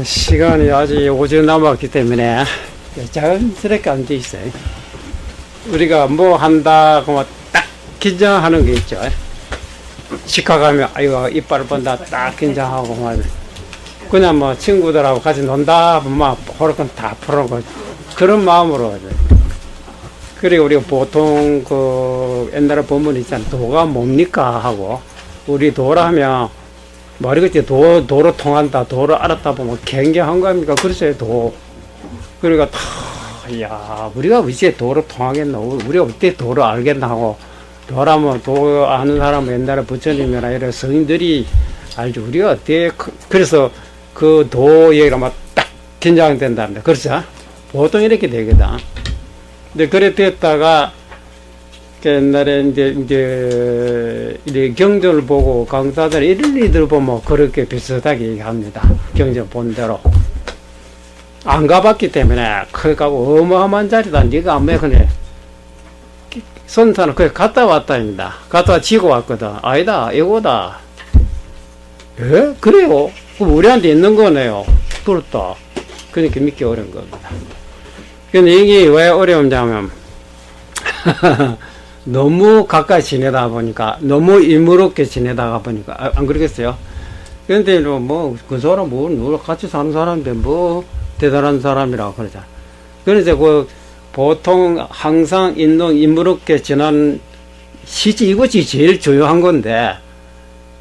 시간이 아직 오전 남았기 때문에 자연스럽게 앉아 있어요. 우리가 뭐 한다고 딱 긴장하는 게 있죠. 치과 가면 아이고 이빨을 본다 딱 긴장하고 막 그냥 뭐 친구들하고 같이 논다 막 호르건 다 풀어고 그런 마음으로. 그리고 우리가 보통 그 옛날에 보면 있잖아, 도가 뭡니까 하고, 우리 도라 하면 머리 끝에 도로 통한다, 도를 알았다 보면 굉장한 겁니까? 그렇죠, 도. 그러니까 야, 우리가 어째 도로 통하겠나, 우리가 어때 도를 알겠나 하고, 도라면 도 아는 사람은 옛날에 부처님이나 이런 성인들이 알죠. 우리가 어때, 그래서 그 도 얘기가 막 딱 긴장된다는데, 그렇죠? 보통 이렇게 되거든. 근데 그래 됐다가 옛날에 이제 경전을 보고 강사들 이런 이들 보면 그렇게 비슷하게 얘기합니다. 경전 본 대로 안 가봤기 때문에 그래 가고 어마어마한 자리다. 네가 안 매그네. 선사는 그래 갔다 왔다입니다. 갔다 와 지고 왔거든. 아니다 이거다. 예? 그래요? 그럼 우리한테 있는 거네요. 그렇다. 그러니까 믿기 어려운 겁니다. 근데 이게 왜 어려운냐면 너무 가까이 지내다 보니까, 너무 인물없게 지내다가 보니까, 안 그러겠어요? 근데 뭐 그 사람 뭐 누가 같이 사는 사람인데 뭐 대단한 사람이라고 그러잖아. 그래서 그 보통 항상 있는 인물없게 지난 실제 이것이 제일 중요한 건데,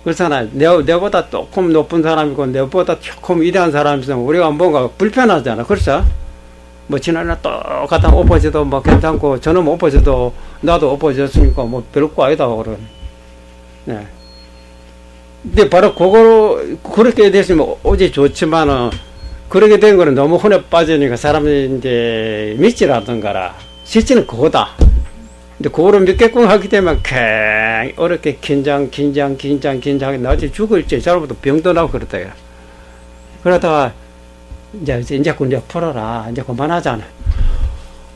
그렇잖아. 내보다 조금 높은 사람이고 내보다 조금 위대한 사람이 있으면 우리가 뭔가 불편하잖아. 그렇죠? 뭐 지난날 똑같은 엎어져도 뭐 괜찮고 저는 엎어져도 나도 엎어졌으니까 뭐 별거 아니다 그러네. 네. 근데 바로 그렇게 됐으면 어제 좋지만은 그렇게 된 거는 너무 혼에 빠지니까 사람들이 이제 믿지라던가라. 실제는 그거다. 근데 그거를 믿게끔 하기 때문에 굉장히 어렵게 긴장 나중에 죽을지 잘못도 병도 나고 그렇다. 그러다가 이제 풀어라. 이제 그만하잖아.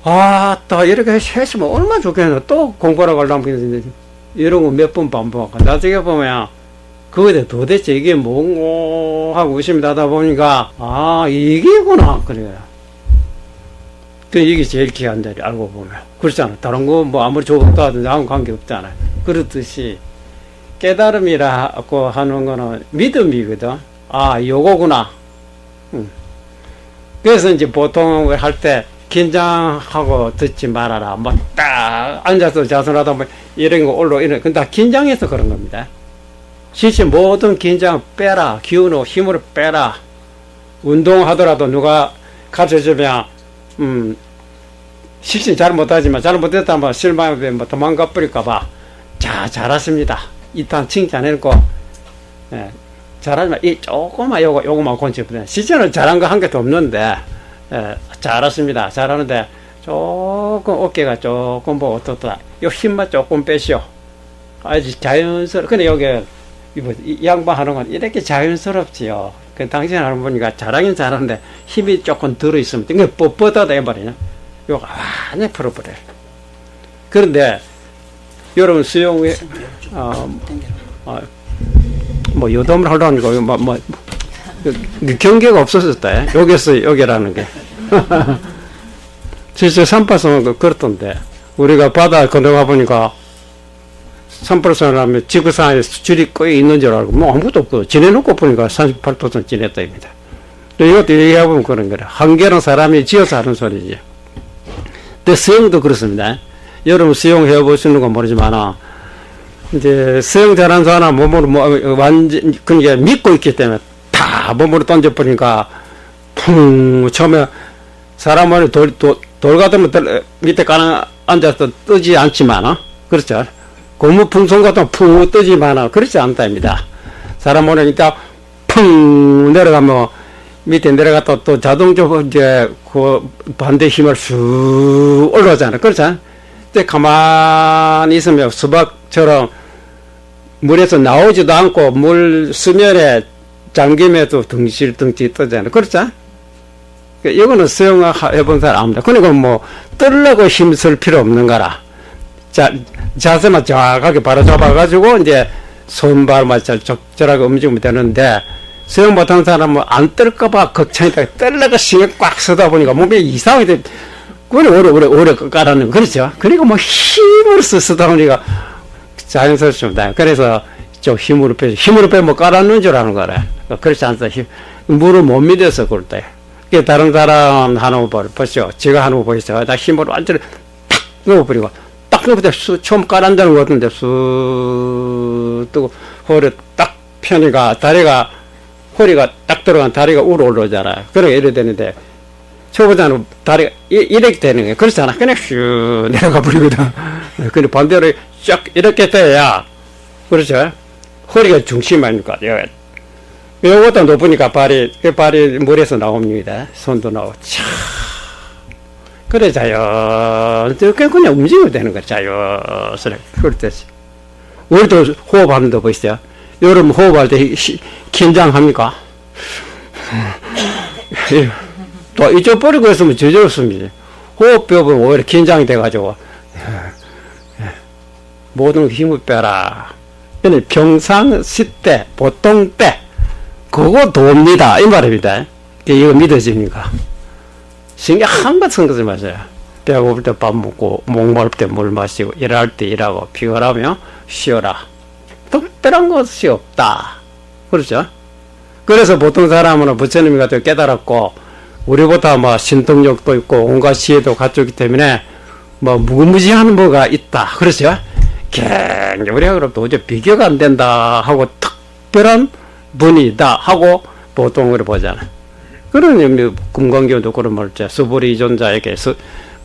아, 또 이렇게 했으면 얼마나 좋겠노. 또 공부하러 가려면 이런 거 몇 번 반복하고. 나중에 보면 그거에 도대체 이게 뭔고 하고 의심이 나다 보니까 아, 이게구나. 그래요. 그 이게 제일 귀한 자리 알고 보면. 그렇잖아. 다른 거 뭐 아무리 좋다 하든지 아무 관계 없잖아요. 그렇듯이 깨달음이라고 하는 거는 믿음이거든. 아, 요거구나. 그래서 이제 보통 할 때 긴장하고 듣지 말아라. 뭐 딱 앉아서 자선하다 보면 이런 거 이런 건 다 긴장해서 그런 겁니다. 실제 모든 긴장 빼라. 기운을 힘을 빼라. 운동하더라도 누가 가르쳐주면 실제 잘 못하지만 잘못했다면 실망하면 뭐 도망가 버릴까봐 자 잘하십니다. 일단 칭찬해놓고 예. 잘하지만 이 조금만 요거만 건져보세요. 실제는 잘한 거 한 개도 없는데 잘했습니다. 잘하는데 조금 어깨가 조금 뭐 어떻다. 요 힘만 조금 빼시오. 아주 자연스럽. 근데 여기 이 양반 하는 건 이렇게 자연스럽지요. 그 당신 하는 보니까 잘하긴 잘하는데 힘이 조금 들어 있으면 이게 뻣뻣하다 해버리냐. 요거 완전히 풀어버려요. 그런데 여러분 수영에 뭐 요담을 하려니까 경계가 없어졌다. 여기라는 게. 실제 삼팔선은 그렇던데 우리가 바다 건너가 보니까 삼팔선을 하면 지구상에 줄이 거의 있는 줄 알고 뭐 아무것도 없고 지내놓고 보니까 38도선 지냈다입니다. 이것도 얘기해보면 그런 거라. 한계는 사람이 지어서 하는 소리지. 근데 수영도 그렇습니다. 여러분 수영해 보시는 건 모르지만 이제 수영 잘하는 사람 몸으로 완전 그러니까 믿고 있기 때문에 다 몸으로 던져버리니까 풍 처음에 사람 머리 돌 같으면 밑에 앉아서 뜨지 않지만 그렇죠. 고무풍선 같으면 푹 뜨지만 그렇지 않답니다. 사람 머리 이따 풍 내려가면 밑에 내려갔다 또 자동적으로 이제 그 반대 힘을 쑥 올라오잖아. 그렇죠. 근데 가만히 있으면 수박처럼 물에서 나오지도 않고 물 수면에 잠김에도 덩실덩실 뜨잖아요. 그렇죠? 이거는 수영해본 사람 압니다. 그러니까 뭐 뜨려고 힘쓸 필요 없는 거라. 자세만 정확하게 바로 잡아가지고 이제 손발만 잘 적절하게 움직이면 되는데 수영 못하는 사람은 안 뜰까봐 걱정이다. 떨려가 신경 꽉 쓰다 보니까 몸에 이상하게 돼. 오래 깔아는 그렇죠. 그리고 뭐 힘을 쓰다 보니까 자연스럽습니다. 그래서 좀 힘으로 빼면 깔아놓은 줄 아는 거래. 그렇지 않다. 물을 못 믿어서 그럴 때. 다른 사람 하는 거 보시죠. 제가 하는 거 보시죠. 나 힘으로 완전히 탁 넣어버리고, 딱 넣어버리고, 처음 깔아놓는 것 같은데, 쑥 뜨고, 허리 딱 펴니까, 허리가 딱 들어간 다리가 우러 올라오잖아요. 그러게 이래 되는데, 초보자는 다리가 이렇게 되는 거예요. 그렇잖아. 그냥 슉 내려가 버리거든. 근데 반대로 쫙 이렇게 돼야, 그렇죠. 허리가 중심 아닙니까? 요것도 높으니까 발이 물에서 나옵니다. 손도 나오고, 차. 그래, 자연스럽게 그냥 움직이면 되는 거야, 자연스럽게. 그렇듯이. 우리도 호흡하는 거 보시죠. 여러분 호흡할 때 긴장합니까? 또 잊어버리고 있으면 저절습니다. 호흡법은 오히려 긴장이 돼가지고, 모든 힘을 빼라. 평상시 때, 보통 때, 그거 돕니다. 이 말입니다. 이거 믿어집니까? 신경 한번 쓴 마세요. 배고플 때 밥 먹고, 목마를 때 물 마시고, 일할 때 일하고, 피곤하면 쉬어라. 특별한 것이 없다. 그렇죠? 그래서 보통 사람은 부처님이 같은 깨달았고, 우리보다 뭐 신통력도 있고, 온갖 지혜도 갖추기 있기 때문에, 뭐 무궁무진한 뭐가 있다. 그렇죠? 우리가 그럼 도저히 비교가 안 된다 하고 특별한 분이다 하고 보통 그래 보잖아. 그런 의미, 금강경도 그런 말이죠. 수보리 이존자에게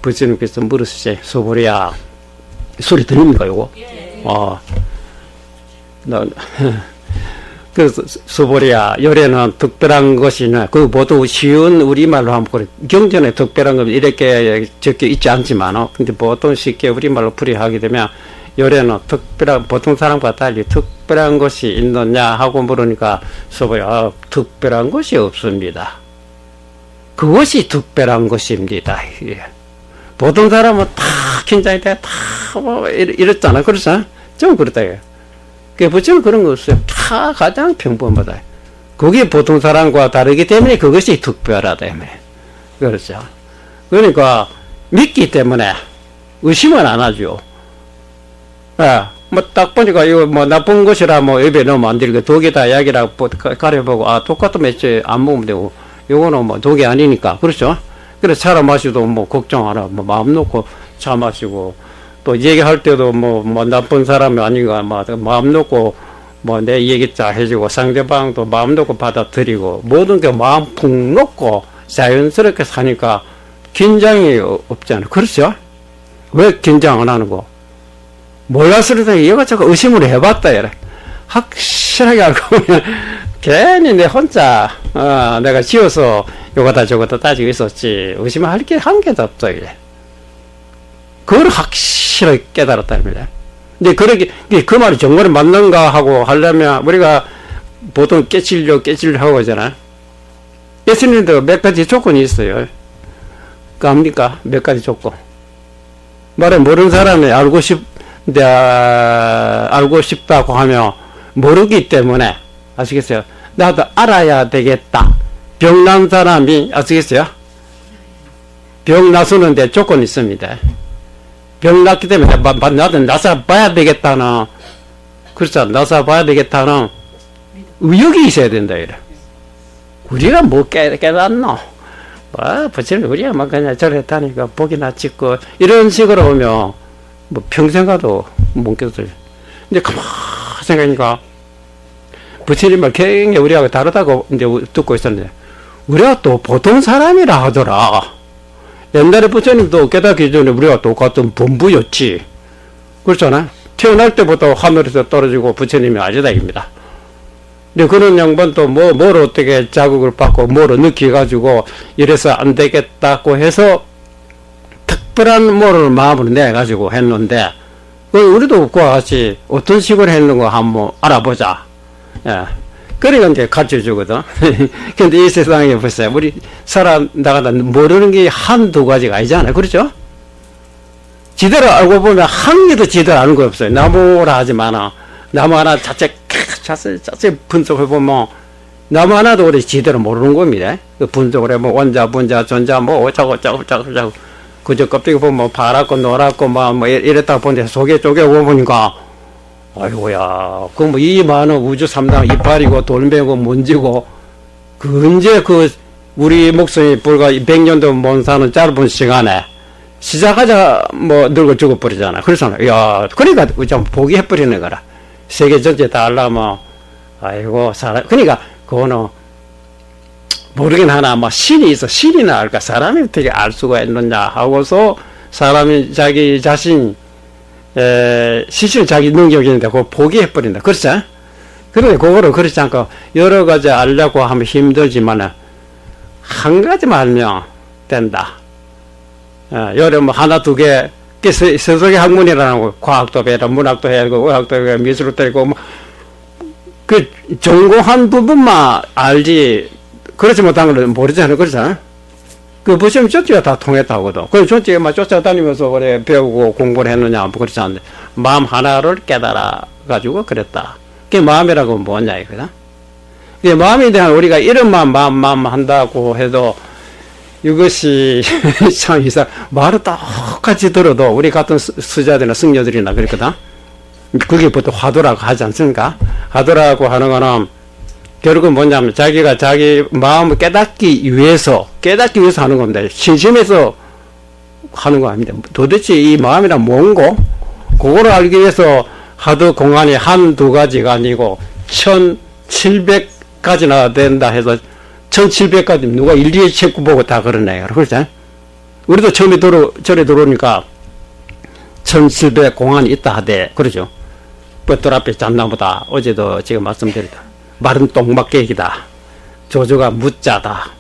부처님께서 물으시지. 수보리야, 소리 들립니까, 요거? 예. 그래서 수보리야, 열에는 특별한 것이나, 그 모두 쉬운 우리말로 하면, 그래. 경전에 특별한 건 이렇게 적혀 있지 않지만, 근데 보통 쉽게 우리말로 풀이하게 되면, 열에는 특별한, 보통 사람과 달리 특별한 것이 있느냐 하고 물으니까, 수보리야, 특별한 것이 없습니다. 그것이 특별한 것입니다. 예. 보통 사람은 다 긴장이 돼, 다 뭐, 이랬잖아. 그렇죠? 좀 그렇다. 그 부처는 그런 거 없어요. 다 가장 평범하다. 그게 보통 사람과 다르기 때문에 그것이 특별하다. 그렇죠. 그러니까 믿기 때문에 의심은 안 하죠. 예, 뭐 딱 보니까 이거 뭐 나쁜 것이라 뭐 입에 넣으면 안 되니까 독이다 약이라고 가려보고 똑같은 매체 안 먹으면 되고 요거는 뭐 독이 아니니까 그렇죠. 그래서 차를 마시도 뭐 걱정 안 하고 뭐 마음 놓고 차 마시고 또 얘기할 때도 뭐 나쁜 사람이 아닌가 마음 놓고 뭐 내 얘기 잘 해주고 상대방도 마음 놓고 받아들이고 모든 게 마음 푹 놓고 자연스럽게 사니까 긴장이 없잖아요. 그렇죠? 왜 긴장 안 하는 거? 몰라서 그러다 이거저거 의심을 해봤다 이래. 확실하게 알고 보면 괜히 내 혼자 내가 지어서 요거다 저거다 따지고 있었지 의심할 게 한 개도 없어 이래. 그걸 확실하게 깨달았답니다. 근데 그 말이 정말 맞는가 하고 하려면 우리가 보통 깨치려 하고 하잖아. 깨치는데 몇 가지 조건이 있어요. 뭡니까? 몇 가지 조건. 말에 모르는 사람이 알고 싶다고 하면 모르기 때문에 아시겠어요? 나도 알아야 되겠다. 병난 사람이 아시겠어요? 병 나서는데 조건이 있습니다. 병 났기 때문에 나도 나서 봐야 되겠다는 그렇죠. 나서 봐야 되겠다는 의욕이 있어야 된다 이래. 우리가 뭐 깨닫노? 부처님 우리가 막 그냥 저랬다니까 보기나 찍고 이런 식으로 오면 뭐 평생 가도 못 깨달아요. 근데 가만 생각하니까 부처님 말 굉장히 우리하고 다르다고 이제 듣고 있었는데 우리가 또 보통 사람이라 하더라. 옛날에 부처님도 깨닫기 전에 우리가 똑같은 범부였지. 그렇잖아. 태어날 때부터 하늘에서 떨어지고 부처님이 아저다입니다. 근데 그런 양반도 뭘 어떻게 자극을 받고 뭐를 느끼가지고 이래서 안 되겠다고 해서 특별한 뭐를 마음으로 내가지고 했는데 우리도 그와 같이 어떤 식으로 했는가 한번 알아보자. 예. 그러니까 이제 가르쳐 주거든. 근데 이 세상에 보세요. 우리 살아 나가다 모르는 게 한두 가지가 아니잖아요. 그렇죠? 지대로 알고 보면 한 개도 지대로 아는 거 없어요. 나무라 하지 마나. 나무 하나 자체 분석해 보면 나무 하나도 우리 제대로 모르는 겁니다. 그 분석을 해뭐 원자, 분자, 전자 뭐 어쩌고 그저 껍데기 보면 뭐 파랗고 노랗고 뭐 이랬다 보는데 속에 보니까 아이고야 그 뭐 이 많은 우주 삼당 이빨이고 돌멩이고 먼지고 그 언제 그 우리 목숨이 불과 100년도 못 사는 짧은 시간에 시작하자 뭐 늙어 죽어버리잖아. 그래서 야 그러니까 좀 포기해버리는 거라. 세계 전체 다 알라면 아이고 사람 그러니까 그거는 모르긴 하나 뭐 신이 있어. 신이나 알까 사람이 어떻게 알 수가 있느냐 하고서 사람이 자기 자신 실실 자기 능력인데 그거 포기해버린다. 그렇죠? 그런데 그거를 그렇지 않고 여러 가지 알려고 하면 힘들지만은 한 가지만 알면 된다. 여러 뭐 하나 두 개 세속의 학문이라는 거 과학도 배라 문학도 해야 되고 의학도 해야 되고 미술도 되고 뭐 그 전공한 부분만 알지 그렇지 못한 걸 모르잖아요. 그렇잖아요. 그 보시면 저쪽에 다 통했다고도. 그 저쪽에 막 쫓아다니면서 그래 배우고 공부를 했느냐 뭐 그렇지 않은데 마음 하나를 깨달아 가지고 그랬다. 그게 마음이라고 뭐냐 이거다. 그 마음에 대한 우리가 이름만 마음 한다고 해도 이것이 참 이상 말을 똑같이 들어도 우리 같은 수자들이나 승려들이나 그랬거든. 그게 보통 화두라고 하지 않습니까? 화두라고 하는 거는 결국은 뭐냐면 자기가 자기 마음을 깨닫기 위해서 하는 겁니다. 신심해서 하는 거 아닙니다. 도대체 이 마음이란 뭔고? 그거를 알기 위해서 화두 공안이 한두 가지가 아니고 1700가지나 된다 해서 1700가지 누가 일일이 책구 보고 다 그러네요. 그렇죠? 우리도 처음에 절에 들어오니까 1700 공안이 있다 하대. 그러죠? 뼈돌 앞에 잣나무다. 어제도 지금 말씀드렸다. 마른 똥막깨기다. 조조가 무자다.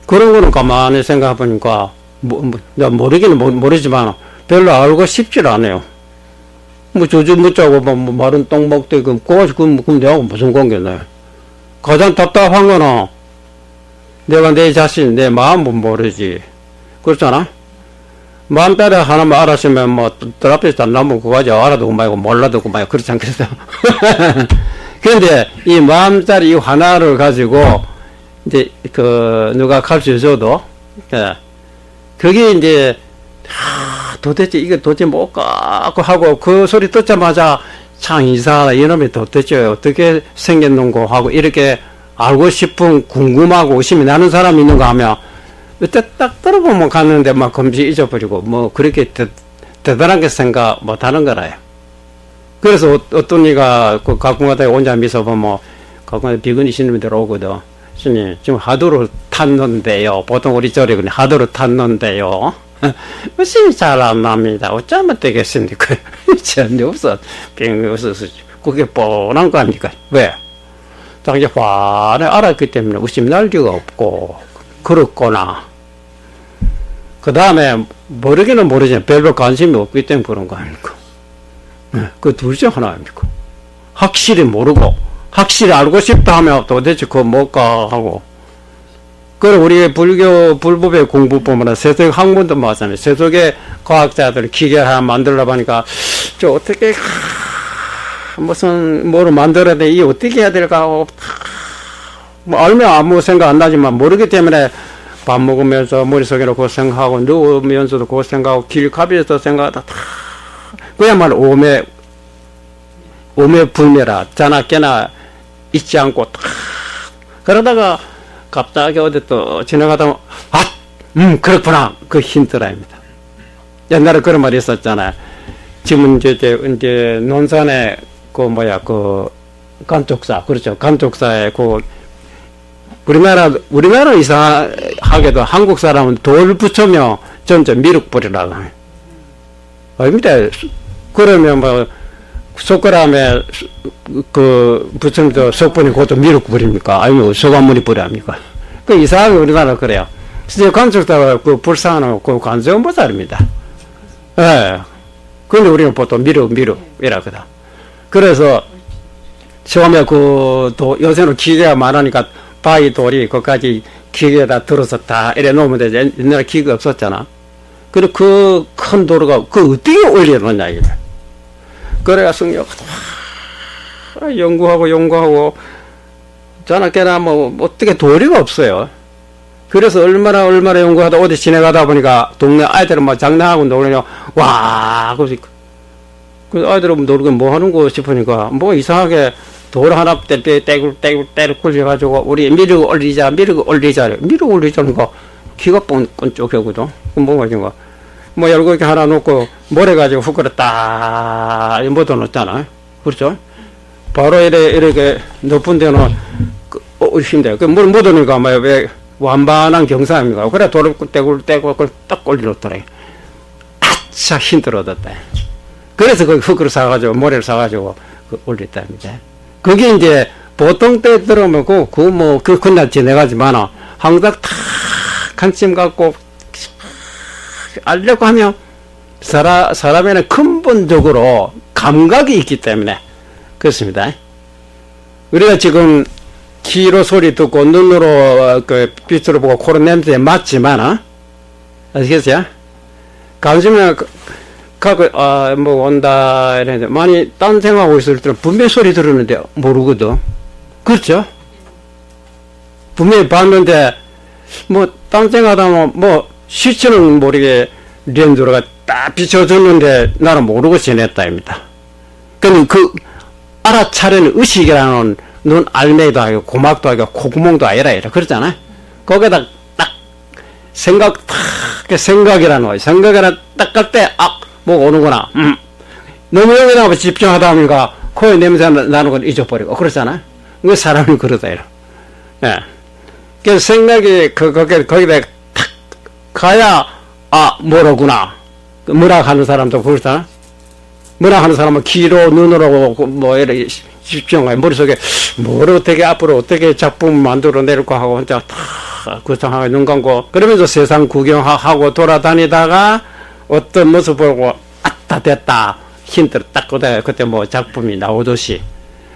그런 거는 가만히 생각해 보니까 모르기는 모르지만 별로 알고 싶질 않아요. 뭐 조조 무자고 뭐 마른 똥막깨기 그럼 내하고 무슨 관계네. 가장 답답한 거는 내가 내 자신, 내 마음은 모르지. 그렇잖아? 마음 따라 하나만 알았으면 뭐, 들 앞에서 잣나무 그거 가지고 알아두고 말고 몰라두고 말고 그렇지 않겠어? 그런데 이 마음짜리 이 하나를 가지고 이제 누가 가르쳐 줘도, 그게 이제, 도대체 이게 도대체 뭘까? 하고 그 소리 듣자마자 참 이상하다. 이놈이 도대체 어떻게 생겼는고 하고 이렇게 알고 싶은 궁금하고 의심이 나는 사람이 있는가 하면 그때 딱 들어보면 갔는데 막 금시 잊어버리고 뭐 그렇게 대단한 게 생각 못하는 거라요. 그래서 어떤 이가 그 가끔가다 혼자 미서 보면 가끔가다 비근이 신님이 들어오거든. 스님 지금 하도를 탔는데요. 보통 우리 절에 그냥 하도를 탔는데요. 무슨 잘 안 납니다. 어쩌면 되겠습니까? 전혀 없어. 병이 없어서 그게 뻔한 거 아닙니까? 왜? 당시 화를 알았기 때문에 의심 날 리가 없고 그렇구나. 그 다음에 모르기는 모르지만 별로 관심이 없기 때문에 그런 거 아닙니까? 그 둘 중 하나 아닙니까? 확실히 모르고 확실히 알고 싶다 하면 도대체 그거 뭘까 하고. 그리고 우리 불법의 공부 보면 세속 학문도 맞잖아요. 세속의 과학자들 기계를 하나 만들려고 하니까 저 어떻게 무슨 뭐를 만들어야 돼? 이 어떻게 해야 될까? 뭐 알면 아무 생각 안 나지만 모르기 때문에 밥 먹으면서 머릿속에는 그거 생각하고 누우면서도 그거 생각하고 길가비에서 생각하다 다 그야말로 오매불매라 자나 깨나 잊지 않고 다 그러다가 갑자기 어디 또 지나가다 그렇구나 그 힌트라입니다. 옛날에 그런 말이 있었잖아요. 지금 이제 논산에 그 간쪽사 그렇죠. 간쪽사에 우리나라 이상하게도 한국 사람은 돌 붙이면 점점 미륵불이라고 해요. 아닙니다. 그러면 뭐 손가락에 붙이면 석분이 그것도 미륵불입니까? 아니면 소관문이 불입니까? 그 이상하게 우리나라 그래요. 진짜 간쪽사가 불상은 관세음보살입니다. 예. 근데 우리는 보통 미륵이라거든. 그래서 처음에 요새는 기계가 많으니까 바위 돌이 그까지 기계에다 들어서 다 이래 놓으면 되지. 옛날에 기계가 없었잖아. 그리고 그 큰 도로가 어떻게 올려놓냐 이게. 그래가 승려가 연구하고 자나깨나 뭐 어떻게 도리가 없어요. 그래서 얼마나 연구하다 어디 지나가다 보니까 동네 아이들은 막 장난하고 놀려요. 와, 그 아이들은 놀고 뭐 하는 거 싶으니까 뭐 이상하게 돌 하나 떼굴 굴려가지고 우리 미루고 올리자. 미루고 올리자니까 기가 번쩍하거든. 뭐 가지고 뭐 열고 이렇게 하나 놓고 모래 가지고 후크를 딱 묻어놓잖아. 그렇죠? 바로 이렇게 높은 데는 힘들어요. 물 묻으니까 뭐 왜 완반한 경사입니까? 그래 돌을 떼굴 그걸 딱 올려놓더래. 아차 힘들어졌다. 그래서 그 후크를 사가지고 모래를 사가지고 올렸답니다. 그게 이제 보통 때 들어오면 그 그날 지내가지만 항상 탁 관심 갖고 알려고 하면 사람에는 근본적으로 감각이 있기 때문에 그렇습니다. 우리가 지금 귀로 소리 듣고 눈으로 그 빛으로 보고 코로 냄새에 맞지만 아시겠어요? 관심을 뭐 온다 이랬는데 많이 딴 생각하고 있을 때는 분명히 소리 들었는데 모르거든. 그렇죠? 분명히 봤는데 뭐 딴 생각하다 뭐 실체는 모르게 렌즈가 딱 비춰줬는데 나는 모르고 지냈다입니다. 그럼 그 알아차리는 의식이라는 눈 알매도 하고 고막도 하고 콧구멍도 아니라 그렇잖아. 거기다 딱 생각이라는 거야. 생각이라 딱 갈 때 뭐 오는구나. 너무 여기다가 집중하다 보니까 코에 냄새 나는 걸 잊어버리고 그렇잖아. 그 사람이 그러다 이러. 예. 그래서 생각이 거기다 탁 가야 뭐로구나. 문학하는 사람도 그렇잖아. 문학하는 사람은 귀로 눈으로 뭐 이렇게 집중해 머릿속에 뭘 어떻게 앞으로 어떻게 작품 만들어 내릴까 하고 혼자 탁 구상하고 눈 감고 그러면서 세상 구경하고 돌아다니다가 어떤 모습 보고 아따 됐다 힌트를 딱 걷어야 그때 뭐 작품이 나오듯이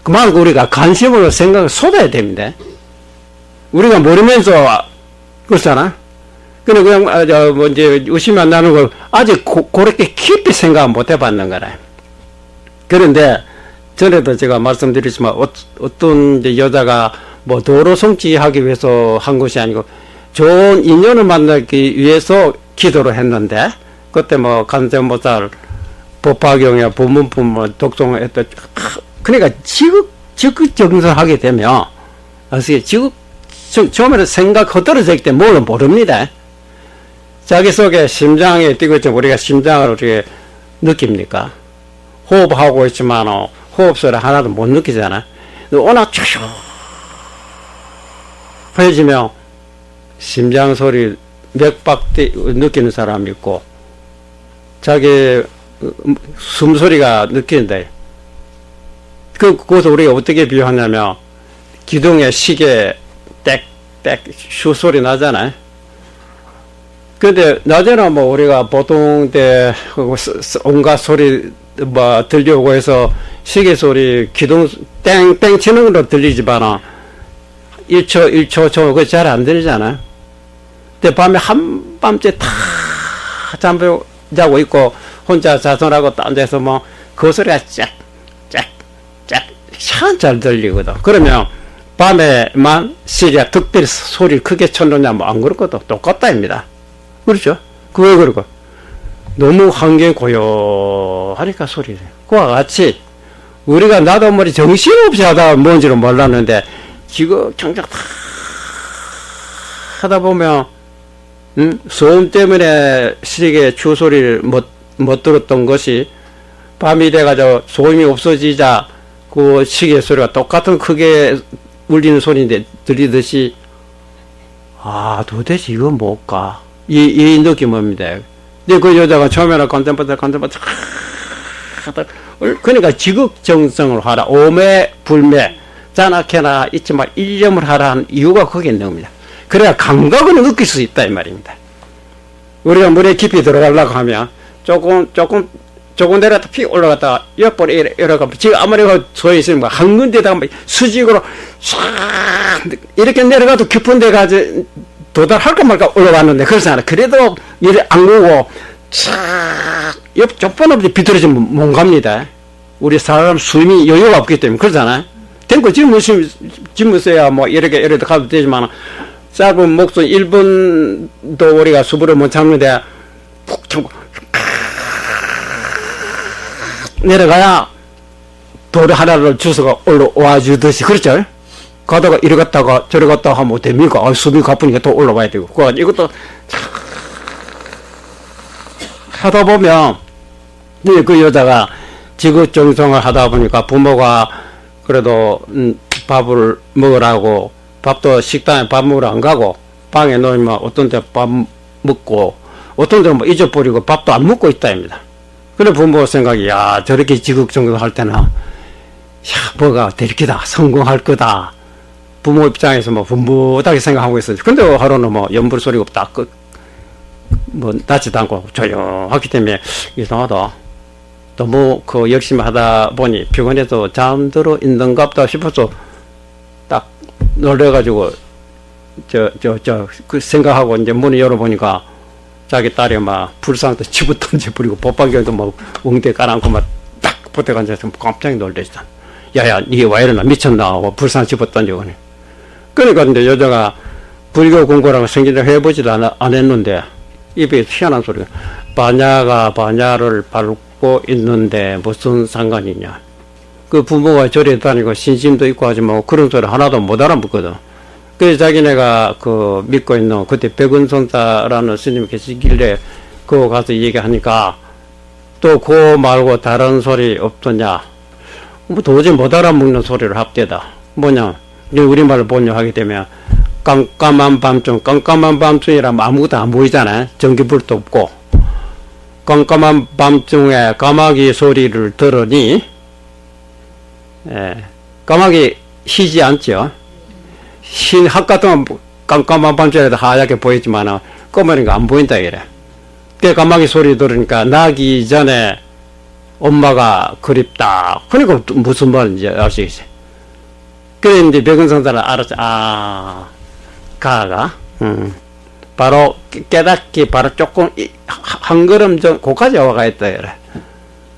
그만큼 우리가 관심으로 생각을 쏟아야 됩니다. 우리가 모르면서 그렇잖아. 그냥 뭐 이제 의심이 안 나는 걸 아직 그렇게 깊이 생각 못 해봤는 거라. 그런데 전에도 제가 말씀드렸지만 어떤 이제 여자가 뭐 도로 성취하기 위해서 한 것이 아니고 좋은 인연을 만나기 위해서 기도를 했는데 그때 뭐 간세모살 법화경이나 부문품 뭐 독송했던 그러니까 지극정성하게 되면 아시겠 처음에는 생각 헛떨어질 때 뭘 모릅니다. 자기 속에 심장이 뛰고 있지만 우리가 심장을 어떻게 느낍니까? 호흡하고 있지만 호흡 소리 하나도 못 느끼잖아. 워낙 조용해지면 심장 소리 맥박 느끼는 사람이 있고 자기 숨소리가 느끼는데 그것을 우리가 어떻게 비유하냐면 기둥에 시계 땡땡 슈 소리 나잖아요. 근데 낮에는 뭐 우리가 보통 때 온갖 소리 뭐 들려오고 해서 시계 소리 기둥 땡땡 치는 걸로 들리지만 1초 그거 잘 안 들리잖아. 근데 밤에 한밤째 다 잠을 자고 있고 혼자 자선하고 딴 데서 뭐 그 소리가 짝짝짝 참 잘 들리거든. 그러면 밤에만 시계가 특별히 소리를 크게 쳐놓냐 뭐 안 그렇거든. 똑같다입니다. 그렇죠? 그거 그러고 너무 환경이 고요하니까 소리를. 그와 같이 우리가 나도 머리 정신없이 하다 뭔지를 몰랐는데 지금 정작 다 하다 보면 소음 때문에 시계 추소리를 못 들었던 것이 밤이 돼가지고 소음이 없어지자 그 시계 소리가 똑같은 크게 울리는 소리인데 들리듯이 도대체 이건 뭘까? 이 느낌입니다. 근데 그 여자가 처음에는 간tempata 그러니까 지극정성을 하라. 오매 불매 자나케나 있지만 일념을 하라는 이유가 거기에 있는 겁니다. 그래야 감각을 느낄 수 있다 이 말입니다. 우리가 물에 깊이 들어가려고 하면 조금 내려갔다 피 올라갔다가 옆으로 이래가면 지금 아무리 서 있으면 한 군데다가 수직으로 싹 이렇게 내려가도 깊은 데 가지 도달할까 말까 올라갔는데 그렇잖아. 그래도 이래 안 가고 쫙옆 좁은 없이 비틀어지면 못 갑니다. 우리 사람 숨이 여유가 없기 때문에 그렇잖아요. 탱크 짊었어야 뭐 이렇게 가도 되지만 짧은 목숨 1분도 우리가 수부를 못 참는데 푹 참고 내려가야 돌 하나를 주워가 올라와 주듯이 그렇죠? 가다가 이리 갔다가 저리 갔다가 하면 어떡합니까? 수비 가쁘니까 또 올라와야 되고 이것도 하다 보면 그 여자가 지구정성을 하다 보니까 부모가 그래도 밥을 먹으라고 밥도 식당에 밥 먹으러 안 가고 방에 놓으면 어떤 데 밥 먹고 어떤 데는 뭐 잊어버리고 밥도 안 먹고 있다입니다. 그래 부모 생각이 야 저렇게 지극정성 할 때는 야 뭐가 대리기다 성공할 거다 부모 입장에서 뭐 분부하게 생각하고 있어요. 근데 하루는 뭐 연불 소리가 없다 뭐 낫지도 않고 조용하기 때문에 이상하다. 너무 그 열심히 하다 보니 피곤해서 잠들어 있는갑다 싶어서 딱 놀래가지고 그 생각하고 이제 문을 열어보니까 자기 딸이 막 불상도 집어 던져버리고 복방경도 막 웅대 깔아놓고 막 딱 붙어가 앉아서 깜짝 놀랬어. 야야 이게 왜 이러나 미쳤나 하고 불상 집어 던지고. 그러니까 이제 여자가 불교 공부라고 생기를 해보지도 안 했는데 입에 희한한 소리가 반야가 반야를 밟고 있는데 무슨 상관이냐. 그 부모가 절에 다니고 신심도 있고 하지만 그런 소리 하나도 못 알아듣거든. 그래서 자기네가 그 믿고 있는 그때 백운선사라는 스님이 계시길래 그거 가서 얘기하니까 또 그거 말고 다른 소리 없더냐. 뭐 도저히 못 알아먹는 소리를 합대다. 뭐냐. 우리말로 번역하게 되면 깜깜한 밤중이라면 아무것도 안 보이잖아요. 전기불도 없고 깜깜한 밤중에 까마귀 소리를 들으니 까마귀 희지 않죠. 한가동안 깜깜한 밤중에도 하얗게 보이지만 검으니까 안 보인다 이래. 그 까마귀 소리 들으니까 나기 전에 엄마가 그립다. 그러니까 무슨 말인지 아시겠어요? 그래 이제 백은성사를 알았죠. 가가 바로 깨닫기 바로 조금 한 걸음 전 고까지 와가 있다 이래.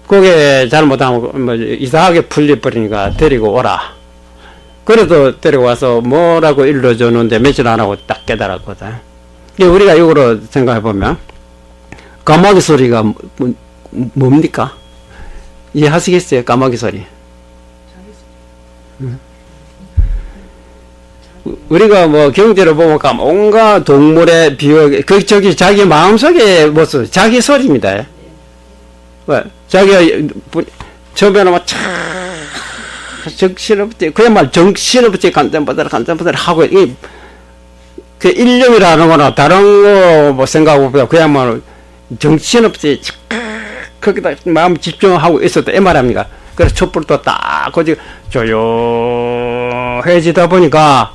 그게 잘못하면 뭐 이상하게 풀려버리니까 데리고 오라. 그래도 데리고 와서 뭐라고 일러줬는데 며칠 안 하고 딱 깨달았거든. 우리가 이거로 생각해보면 까마귀 소리가 뭡니까? 이해하시겠어요? 까마귀 소리. 우리가 뭐 경제를 보면 온갖 동물의 비유, 저기 자기 마음속에 모습, 자기 소리입니다. 왜? 자기가 처음에는 막 정신없지, 그야말로 정신없지 간단바들 하고, 그 일념이라는 거나 다른 거 뭐 생각보다 그야말로 정신없이 거기다 마음 집중하고 있었다 이 말합니까? 그래서 촛불도 딱 거기 조용해지다 보니까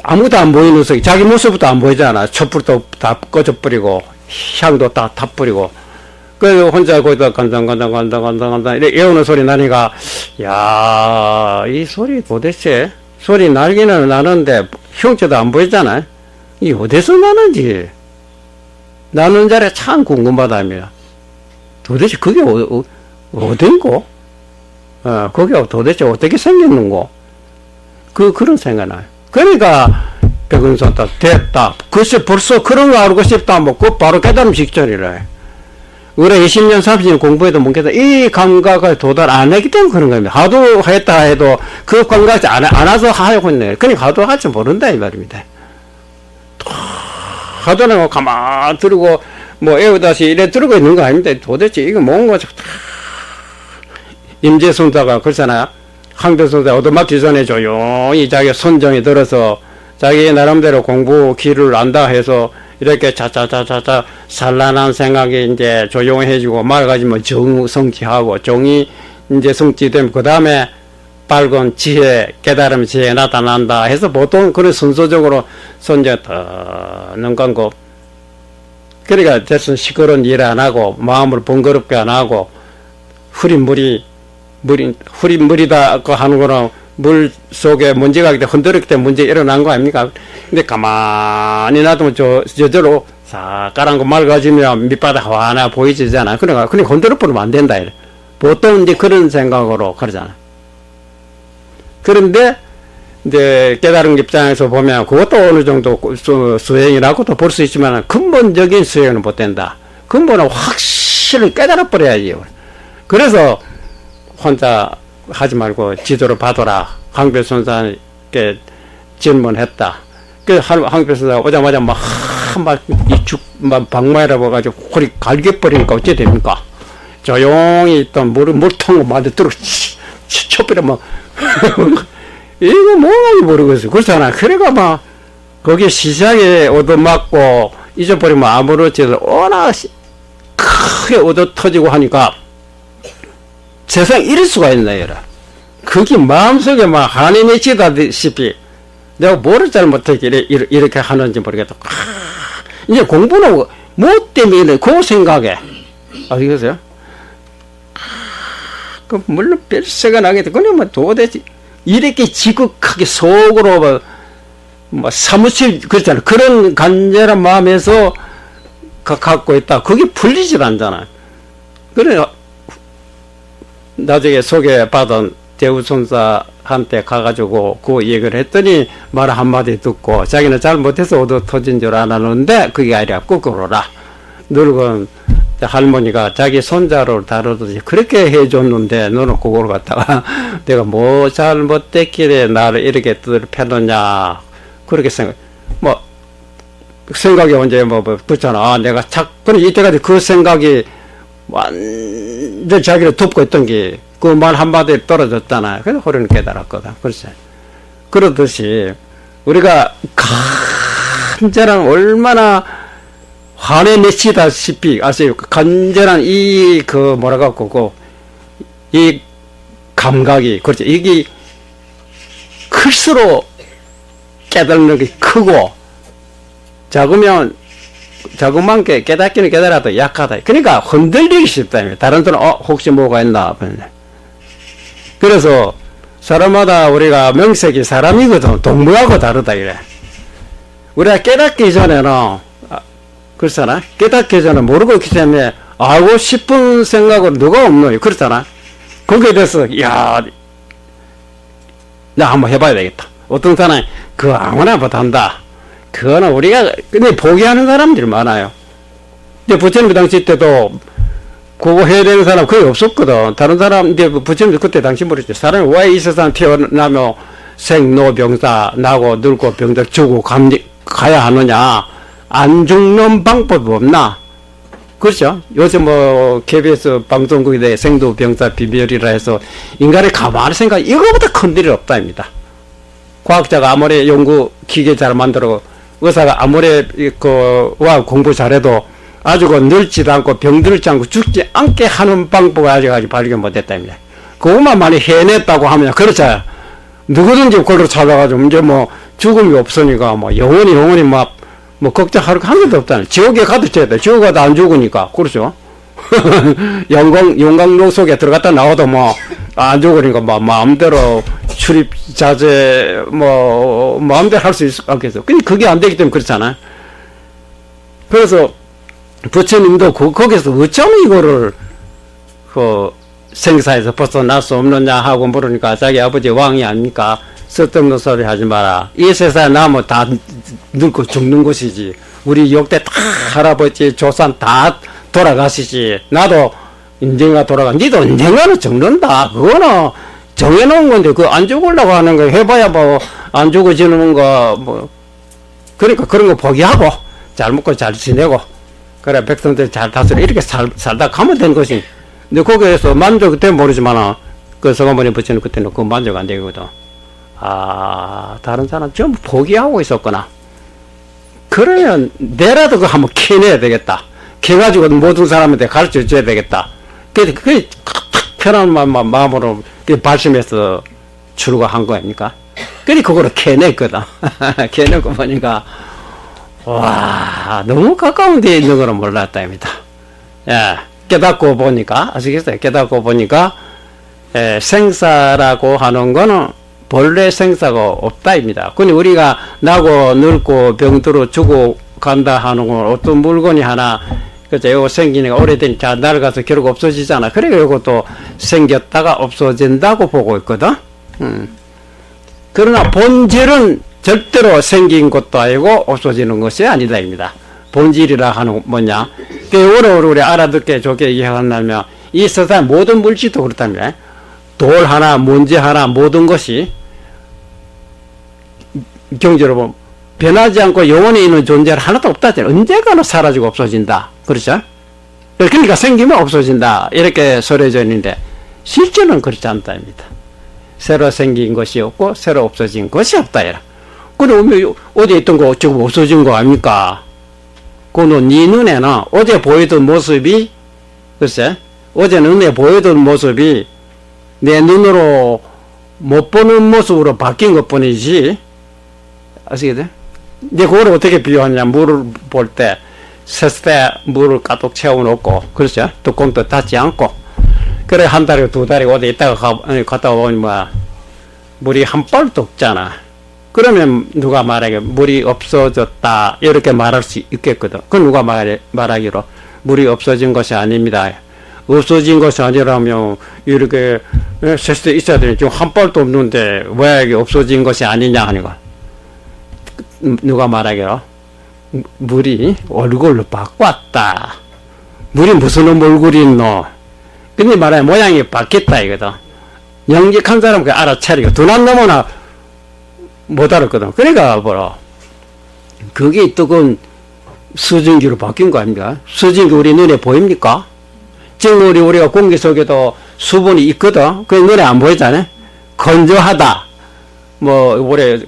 아무도 안 보이는 속에 자기 모습도 안 보이잖아. 촛불도 다 꺼져버리고 향도 다 타버리고 그래서 혼자 거기다 간당 이렇게 애우는 소리 나니까 야, 이 소리 도대체 소리 나기는 나는데 형체도 안 보이잖아. 이 어디서 나는지 나는 자리에 참 궁금하다며. 도대체 그게 어딘고? 그게 도대체 어떻게 생겼는고? 그런 생각 나요. 그러니까 백운선사 됐다. 글쎄 벌써 그런 거 알고 싶다. 뭐 그 바로 깨달음 직전이래. 우리가 20년 30년 공부해도 못 깨달아. 이 감각을 도달 안 했기 때문에 그런 겁니다. 하도 했다 해도 그 감각이 안 와서 하고 있네. 그러니까 하도 할 줄 모른다 이 말입니다. 하도는 가만 들고 뭐 애우다시 이래 들고 있는 거 아닙니다. 도대체 이거 뭔가 임재순사가 그렇잖아요. 항대순사 얻어맞기 전에 조용히 자기 선정에 들어서 자기 나름대로 공부 길을 안다 해서 이렇게 차차차차차 산란한 생각이 이제 조용해지고 맑아지면 정성취하고 정이 이제 성취되면 그 다음에 밝은 지혜, 깨달음 지혜 나타난다 해서 보통 그런 순서적으로 손자 더 넘간고 그러니까 대충 시끄러운 일 안 하고 마음을 번거롭게 안 하고 흐린 물이다 그 하는 거는 물 속에 먼지가 흔들었기 때문에 문제 일어난 거 아닙니까? 근데 가만히 놔두면 저절로 싹 깔아놓고 맑아지면 밑바닥 하나 보이지잖아. 그러니까 흔들어 버리면 안 된다. 이래. 보통 이제 그런 생각으로 그러잖아. 그런데 이제 깨달은 입장에서 보면 그것도 어느 정도 수행이라고도 볼 수 있지만 근본적인 수행은 못 된다. 근본은 확실히 깨달아 버려야지. 그래서 혼자 하지 말고 지도를 받아라. 황별선사님께 질문했다. 그 황별선사가 오자마자 막 방마이라고 해가지고 허리 갈겨버리니까 어찌 됩니까? 조용히 있던 물통을 만들어 쳐버려 막 이거 뭐하는지 모르겠어요. 그렇잖아. 그래가 막 거기에 시장에 얻어맞고 잊어버리면 아무렇지도 워낙 크게 얻어 터지고 하니까 세상 이럴 수가 있나 얘라. 그게 마음속에 막 한이 맺히다시피 내가 뭐를 잘못했길래 이렇게 하는지 모르겠다. 이제 공부는 뭐 때문에 그 생각에 아시겠어요? 그 물론 별세가 나겠다. 그냥 뭐 도대체 이렇게 지극하게 속으로 뭐 사무칠 그렇잖아. 그런 간절한 마음에서 갖고 있다. 그게 풀리질 않잖아. 그래 나중에 소개받은 대우선사한테 가가지고 그 얘기를 했더니 말 한마디 듣고 자기는 잘못해서 얻어 터진 줄 알았는데 그게 아니라 거꾸로라. 늙은 할머니가 자기 손자를 다루듯이 그렇게 해줬는데 너는 그걸 갖다가 내가 뭐 잘못됐길래 나를 이렇게 펴느냐 그렇게 생각이 언제 붙잖아. 내가 그럼 이때까지 그 생각이 완전 자기를 덮고 있던 게 그 말 한마디에 떨어졌잖아. 그래서 허리는 깨달았거든. 글쎄. 그러듯이 우리가 간절한 얼마나 화내 맺히다시피 아세요? 간절한 이 이 감각이 그렇지. 이게 클수록 깨달는 게 크고 자그만 게 깨닫기는 깨달아도 약하다. 그러니까 흔들리기 쉽다. 다른 사람 혹시 뭐가 있나. 그래서 사람마다 우리가 명색이 사람이거든. 동물하고 다르다 이래. 우리가 깨닫기 전에는 그렇잖아. 깨닫기 전에 모르고 있기 때문에 알고 싶은 생각은 누가 없노. 그렇잖아. 거기에 대해서 나 한번 해봐야 되겠다. 어떤 사람이 그거 아무나 못한다. 그거는 우리가 근데 포기하는 사람들이 많아요. 근데 부처님 당시 때도 그거 해야 되는 사람 거의 없었거든. 다른 사람 이제 부처님 그때 당시 모르겠지. 사람이 왜 이 세상 태어나면 생로병사 나고 늙고 병들 죽고 가야 하느냐. 안 죽는 방법이 없나? 그렇죠? 요새 KBS 방송국에 대해 생로병사 비멸이라 해서 인간의 가만히 생각 이거보다 큰 일이 없다입니다. 과학자가 아무리 연구 기계 잘 만들어 의사가 아무리 와 공부 잘해도 아주 늙지도 않고 병들지 않고 죽지 않게 하는 방법을 아직까지 발견 못했답니다. 그것만 많이 해냈다고 하면 그렇죠. 누구든지 그걸로 찾아가지고 이제 죽음이 없으니까 영원히 걱정할 것도 없다는. 지옥에 가도 돼. 지옥에 가도 안 죽으니까 그렇죠. 영광로 속에 들어갔다 나와도 안 죽으니까 마음대로 출입 자제 마음대로 할 수 있겠어. 근데 그게 안 되기 때문에 그렇잖아. 그래서 부처님도 거기서 어쩌면 이거를 생사에서 벗어날 수 없느냐 하고 물으니까 자기 아버지 왕이 아닙니까? 쓸데없는 소리 하지 마라. 이 세상에 나면 다 늙고 죽는 것이지. 우리 역대 다 할아버지 조상 다 돌아가시지. 나도 언젠가 돌아가. 니도 언젠가는 죽는다. 그거는 정해놓은 건데 그 안 죽으려고 하는 거 해봐야 안 죽어지는 거 그러니까 그런 거 포기하고 잘 먹고 잘 지내고 그래 백성들 잘 다스려 이렇게 살다 가면 되는 것이. 근데 거기에서 만족 그때 모르지만 그 서가모니 부처님 그때는 그 만족 안 되거든. 다른 사람 전부 포기하고 있었구나. 그러면 내라도 그거 한번 캐내야 되겠다. 캐가지고 모든 사람한테 가르쳐 줘야 되겠다. 그게 편한 마음으로 발심해서 출가한 거 아닙니까? 그래 그거를 캐냈거든. 캐내고 보니까 너무 가까운 데에 있는 거는 몰랐답니다. 깨닫고 보니까 아시겠어요? 깨닫고 보니까 생사라고 하는 거는 본래 생사가 없다입니다. 근데 우리가 나고 늙고 병들어 죽어 간다 하는 건 어떤 물건이 하나 그죠? 이거 생기니까 오래되니까 낡아서 결국 없어지잖아. 그래 이것도 생겼다가 없어진다고 보고 있거든. 그러나 본질은 절대로 생긴 것도 아니고 없어지는 것이 아니다 입니다. 본질이라 하는 뭐냐? 오래오래 우리 알아듣게 좋게 얘기한다면 이 세상 모든 물질도 그렇답니다. 돌 하나, 먼지 하나, 모든 것이 경제로 보면 변하지 않고 영원히 있는 존재는 하나도 없다. 언젠가는 사라지고 없어진다. 그렇죠? 그러니까 생기면 없어진다. 이렇게 설해져 있는데 실제는 그렇지 않다입니다. 새로 생긴 것이 없고 새로 없어진 것이 없다. 그럼 어디에 있던 거 지금 없어진 거 아닙니까? 그는 네 눈에는 어제 보이던 모습이 글쎄 어제 눈에 보이던 모습이 내 눈으로 못 보는 모습으로 바뀐 것 뿐이지. 아시겠죠? 이제 그걸 어떻게 비유하냐. 물을 볼 때 샜을 때 물을 가득 채워놓고 그렇죠? 뚜껑도 닫지 않고 그래 한 달에 두 달에 어디 있다가 갔다 오니 뭐 물이 한 발도 없잖아. 그러면 누가 말하게 물이 없어졌다 이렇게 말할 수 있겠거든. 그 누가 말하기로 물이 없어진 것이 아닙니다. 없어진 것이 아니라면 이렇게 셀 때 있어야 되는데 지금 한 발도 없는데 왜 이게 없어진 것이 아니냐 하는 거. 누가 말하기로 물이 얼굴로 바꿨다. 물이 무슨 얼굴이 있노? 근데 말하면 모양이 바뀌었다 이거든. 영직한 사람은 그 알아차리고 두난 넘어나 못 알았거든. 그러니까 뭐라 그게 뜨거운 수증기로 바뀐 거 아닙니까? 수증기 우리 눈에 보입니까? 지금 우리가 공기 속에도 수분이 있거든. 그 눈에 안 보이잖아요. 건조하다. 뭐 올해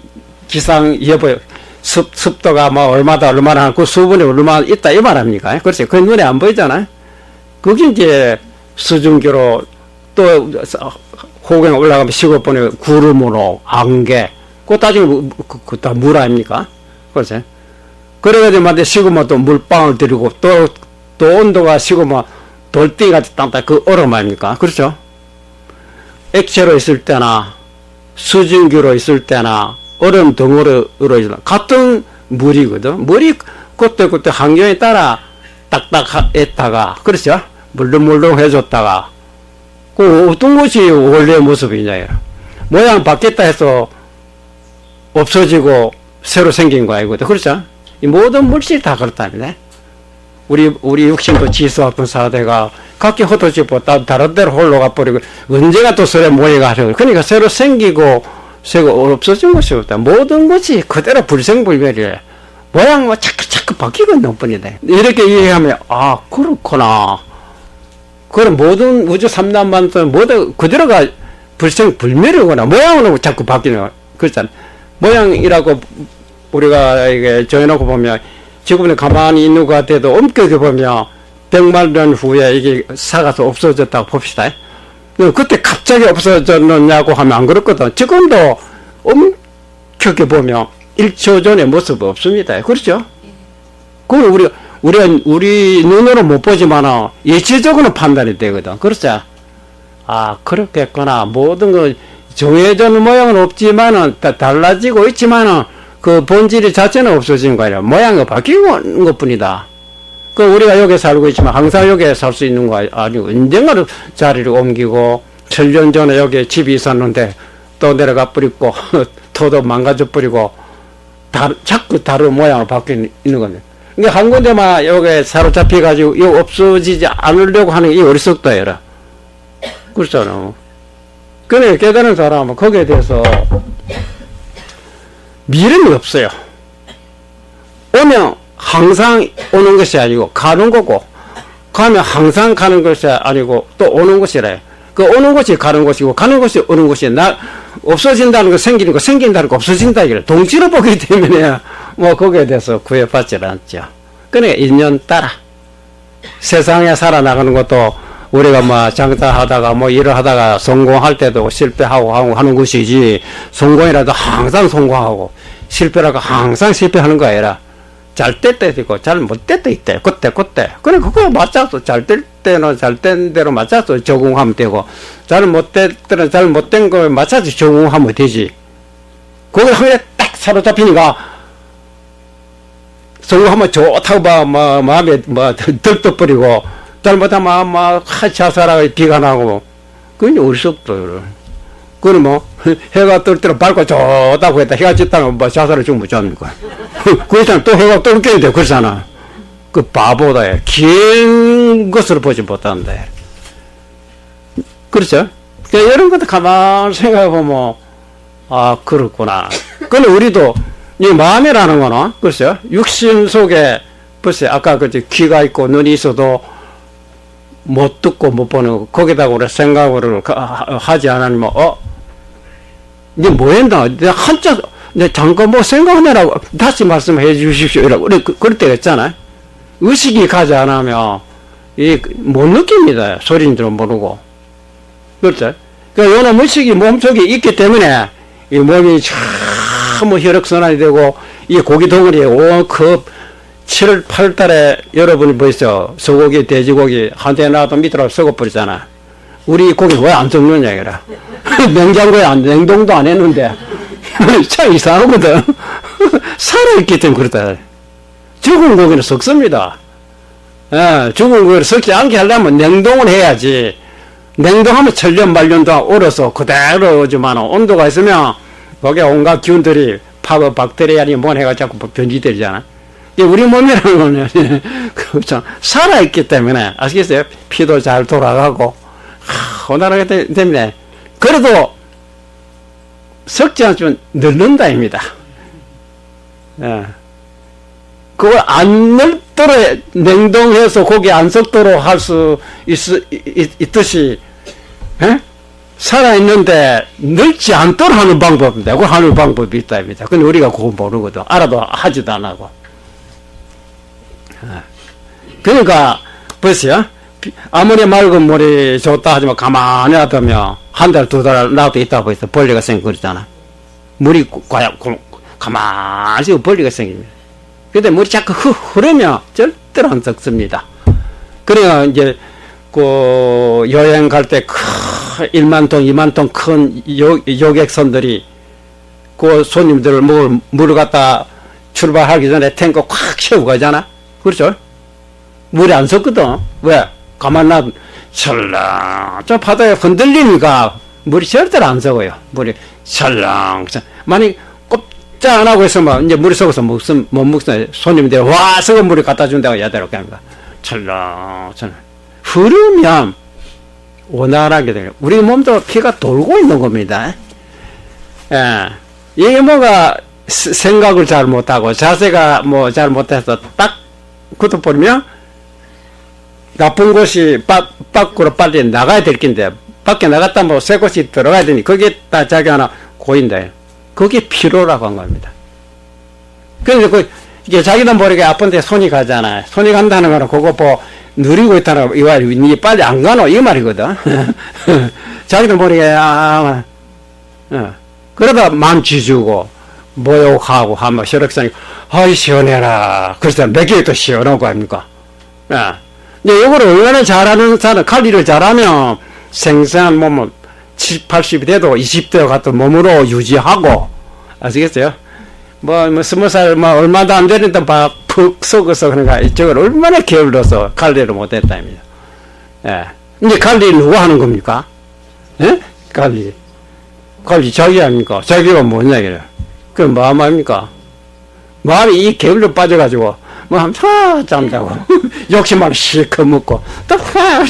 기상 예보 습도가 뭐 얼마나 그 수분이 얼마나 있다 이 말합니까? 그렇지. 그 눈에 안 보이잖아요. 그게 이제 수증기로 또 호경에 올라가면 식어보니 구름으로 안개. 그거 따지면 그 다 물 아닙니까? 그렇지. 그래가지고 만데 식으면 또 물방울 들이고 또 온도가 식으면 돌덩이 같이 땅땅 그 얼음 아닙니까? 그렇죠. 액체로 있을 때나 수증기로 있을 때나 얼음 덩어리로 있을 때 같은 물이거든. 물이 그때 환경에 따라 딱딱했다가 그렇죠. 물렁물렁해졌다가 그 어떤 것이 원래의 모습이냐. 모양 바뀌었다 해서 없어지고 새로 생긴 거 아니거든. 그렇죠? 이 모든 물질이 다 그렇답니다. 우리 육신도 지수학분 사대가 각기 흩어지고 다른 데로 홀로가 버리고 언제가 또 새로 모여가 하려. 그러니까 새로 생기고 새로 없어진 것이 없다. 모든 것이 그대로 불생불멸이래. 모양 뭐 자꾸 바뀌고 있는 뿐이다. 이렇게 이해하면 아 그렇구나. 그럼 모든 우주 삼단만도 모두 그대로가 불생불멸이구나. 모양으로 자꾸 바뀌는 거. 그렇잖아. 모양이라고 우리가 이게 정해놓고 보면 지금은 가만히 있는 것 같아도 엄격히 보면 100만 년 후에 이게 사가서 없어졌다고 봅시다. 그때 갑자기 없어졌느냐고 하면 안 그렇거든. 지금도 엄격히 보면 1초 전의 모습 없습니다. 그렇죠? 그걸 우리 눈으로 못 보지만 예체적으로 판단이 되거든. 그렇죠? 아, 그렇겠구나. 모든 거 정해진 모양은 없지만은 달라지고 있지만은 그 본질 자체는 없어진 거 아니라 모양이 바뀌는 것 뿐이다. 그 우리가 여기 살고 있지만 항상 여기에 살 수 있는 거 아니고 언젠가는 자리를 옮기고 7년 전에 여기 집이 있었는데 또 내려가 버리고 터도 망가져 버리고 자꾸 다른 모양으로 바뀌는 건데. 그러니까 한 군데만 여기 사로잡혀 가지고 이거 없어지지 않으려고 하는 게 이 어리석다해라. 그렇잖아. 그래 깨달은 사람은 거기에 대해서 미련이 없어요. 오면 항상 오는 것이 아니고 가는 거고 가면 항상 가는 것이 아니고 또 오는 것이래. 그 오는 것이 가는 것이고 가는 것이 오는 것이 없어진다는 거 생기는 거 생긴다는 거 없어진다 이래. 동시로 보기 때문에 뭐 거기에 대해서 구애받지 않죠. 그러니까 인연 따라 세상에 살아나가는 것도 우리가 뭐 장사하다가 뭐 일을 하다가 성공할 때도 실패하고 하는 것이지 성공이라도 항상 성공하고 실패라고 항상 실패하는 거 아니라 잘 될 때도 있고 잘 못 될 때 있대. 그때. 그래 그거 맞춰서 잘 될 때는 잘 된 대로 맞춰서 적응하면 되고 잘 못 될 때는 잘 못 된 거에 맞춰서 적응하면 되지. 거기 한에 딱 사로잡히니까 성공하면 좋다고 마음에 들떠버리고 잘못하면 자살하고 비가 나고 그건 어리석다. 그건 뭐, 해가 뜰 때로 밟고 좋다고 했다. 해가 졌다면 뭐 자살을 죽으면 뭐합니까? 그렇잖아. 또 해가 뜰 게인데, 그렇잖아. 그 바보다. 긴 것을 보지 못한다. 그렇죠? 그러니까 이런 것도 가만히 생각해보면, 아, 그렇구나. 근데 우리도, 이 마음이라는 거는, 글쎄요. 육신 속에, 글쎄, 아까 그 귀가 있고 눈이 있어도 못 듣고 못 보는, 거기다가 우리 생각을 하지 않으면, 이제 뭐 했나? 내가 한자, 잠깐 뭐 생각하느라고 다시 말씀해 주십시오. 이라고. 그럴 때가 있잖아요. 의식이 가지 않으면, 못 느낍니다. 소리인지도 모르고. 그렇죠? 그러니까 요놈 의식이 몸속에 있기 때문에, 이 몸이 참 혈액순환이 되고, 이 고기 덩어리에 그 7월, 8월 달에 여러분이 보이죠? 소고기, 돼지고기, 한 대 나와도 밑으로 썩어버리잖아. 우리 고기 왜 안 썩느냐, 이라. 냉장고에 냉동도 안 했는데. 참 이상하거든. 살아있기 때문에 그렇다. 죽은 고기는 썩습니다. 예, 죽은 고기를 썩지 않게 하려면 냉동을 해야지. 냉동하면 천년, 만년 동안 얼어서 그대로 오지만 온도가 있으면 거기에 온갖 균들이 파고 박테리아니 뭔 해가 자꾸 변질되잖아. 우리 몸이라는 거는 살아있기 때문에 아시겠어요? 피도 잘 돌아가고 온화하기 때문에 그래도 썩지 않지만 늙는다입니다. 예. 그걸 안 늙도록 냉동해서 고기 안 썩도록 할 수 있듯이 예? 살아있는데 늙지 않도록 하는 방법입니다. 그걸 하는 방법이 있다입니다. 근데 우리가 그거 모르거든. 알아도 하지도 안 하고. 그러니까 보세요. 아무리 맑은 물이 좋다 하지만 가만히 놔두면 한 달, 두 달 놔도 있다 보이서 벌레가 생기고 그러잖아. 물이 가만히 벌레가 생깁니다. 근데 물이 자꾸 흐르면 절대로 안 썩습니다. 그래야 이제 그 여행 갈 때 1만 톤, 2만 톤 큰 여객선들이 그 손님들을 물을 갖다 출발하기 전에 탱크 콱 채우고 가잖아. 그렇죠? 물이 안 썩거든. 왜? 가만 놔, 철렁. 저 바다에 흔들리니까 물이 절대로 안 썩어요. 물이 철렁. 만약 꼼짝 안 하고 있으면 이제 물이 썩어서 못 먹어요. 손님들이 와, 썩은 물이 갖다 준다고 야대로 합니다. 철렁. 흐르면 원활하게 돼요. 우리 몸도 피가 돌고 있는 겁니다. 예. 이게 뭐가 생각을 잘 못하고 자세가 뭐 잘 못해서 딱 굳어버리면 나쁜 곳이 밖으로 빨리 나가야 될 낀데 밖에 나갔다 뭐 새 곳이 들어가야 되니 거기에 다 자기 하나 고인다. 그게 피로라고 한 겁니다. 그래서 이게 자기도 모르게 아픈데 손이 가잖아요. 손이 간다는 거는 그거 뭐 누리고 있다는 거, 이 말이, 니 빨리 안 가노? 이 말이거든. 자기도 모르게, 그러다 마음 지주고, 모욕하고 하면 혈액선이, 아이, 시원해라. 그래서 몇 개에 또 시원하고 합니까? 이제 이거를 얼마나 잘하는 사람, 관리를 잘하면 생생한 몸은 70, 80이 돼도 20대 같은 몸으로 유지하고, 아시겠어요? 뭐 20살, 얼마도 안 되는데 막 푹 썩어서 그런가, 이쪽을 얼마나 게을러서 관리를 못했다입니다. 예. 이제 관리 누가 하는 겁니까? 예? 관리 자기 합니까? 자기가 뭐냐, 이래. 그럼 뭐 합니까? 마음이 이 게을러 빠져가지고, 한참 잠자고, 욕심만 실컷 먹고, 또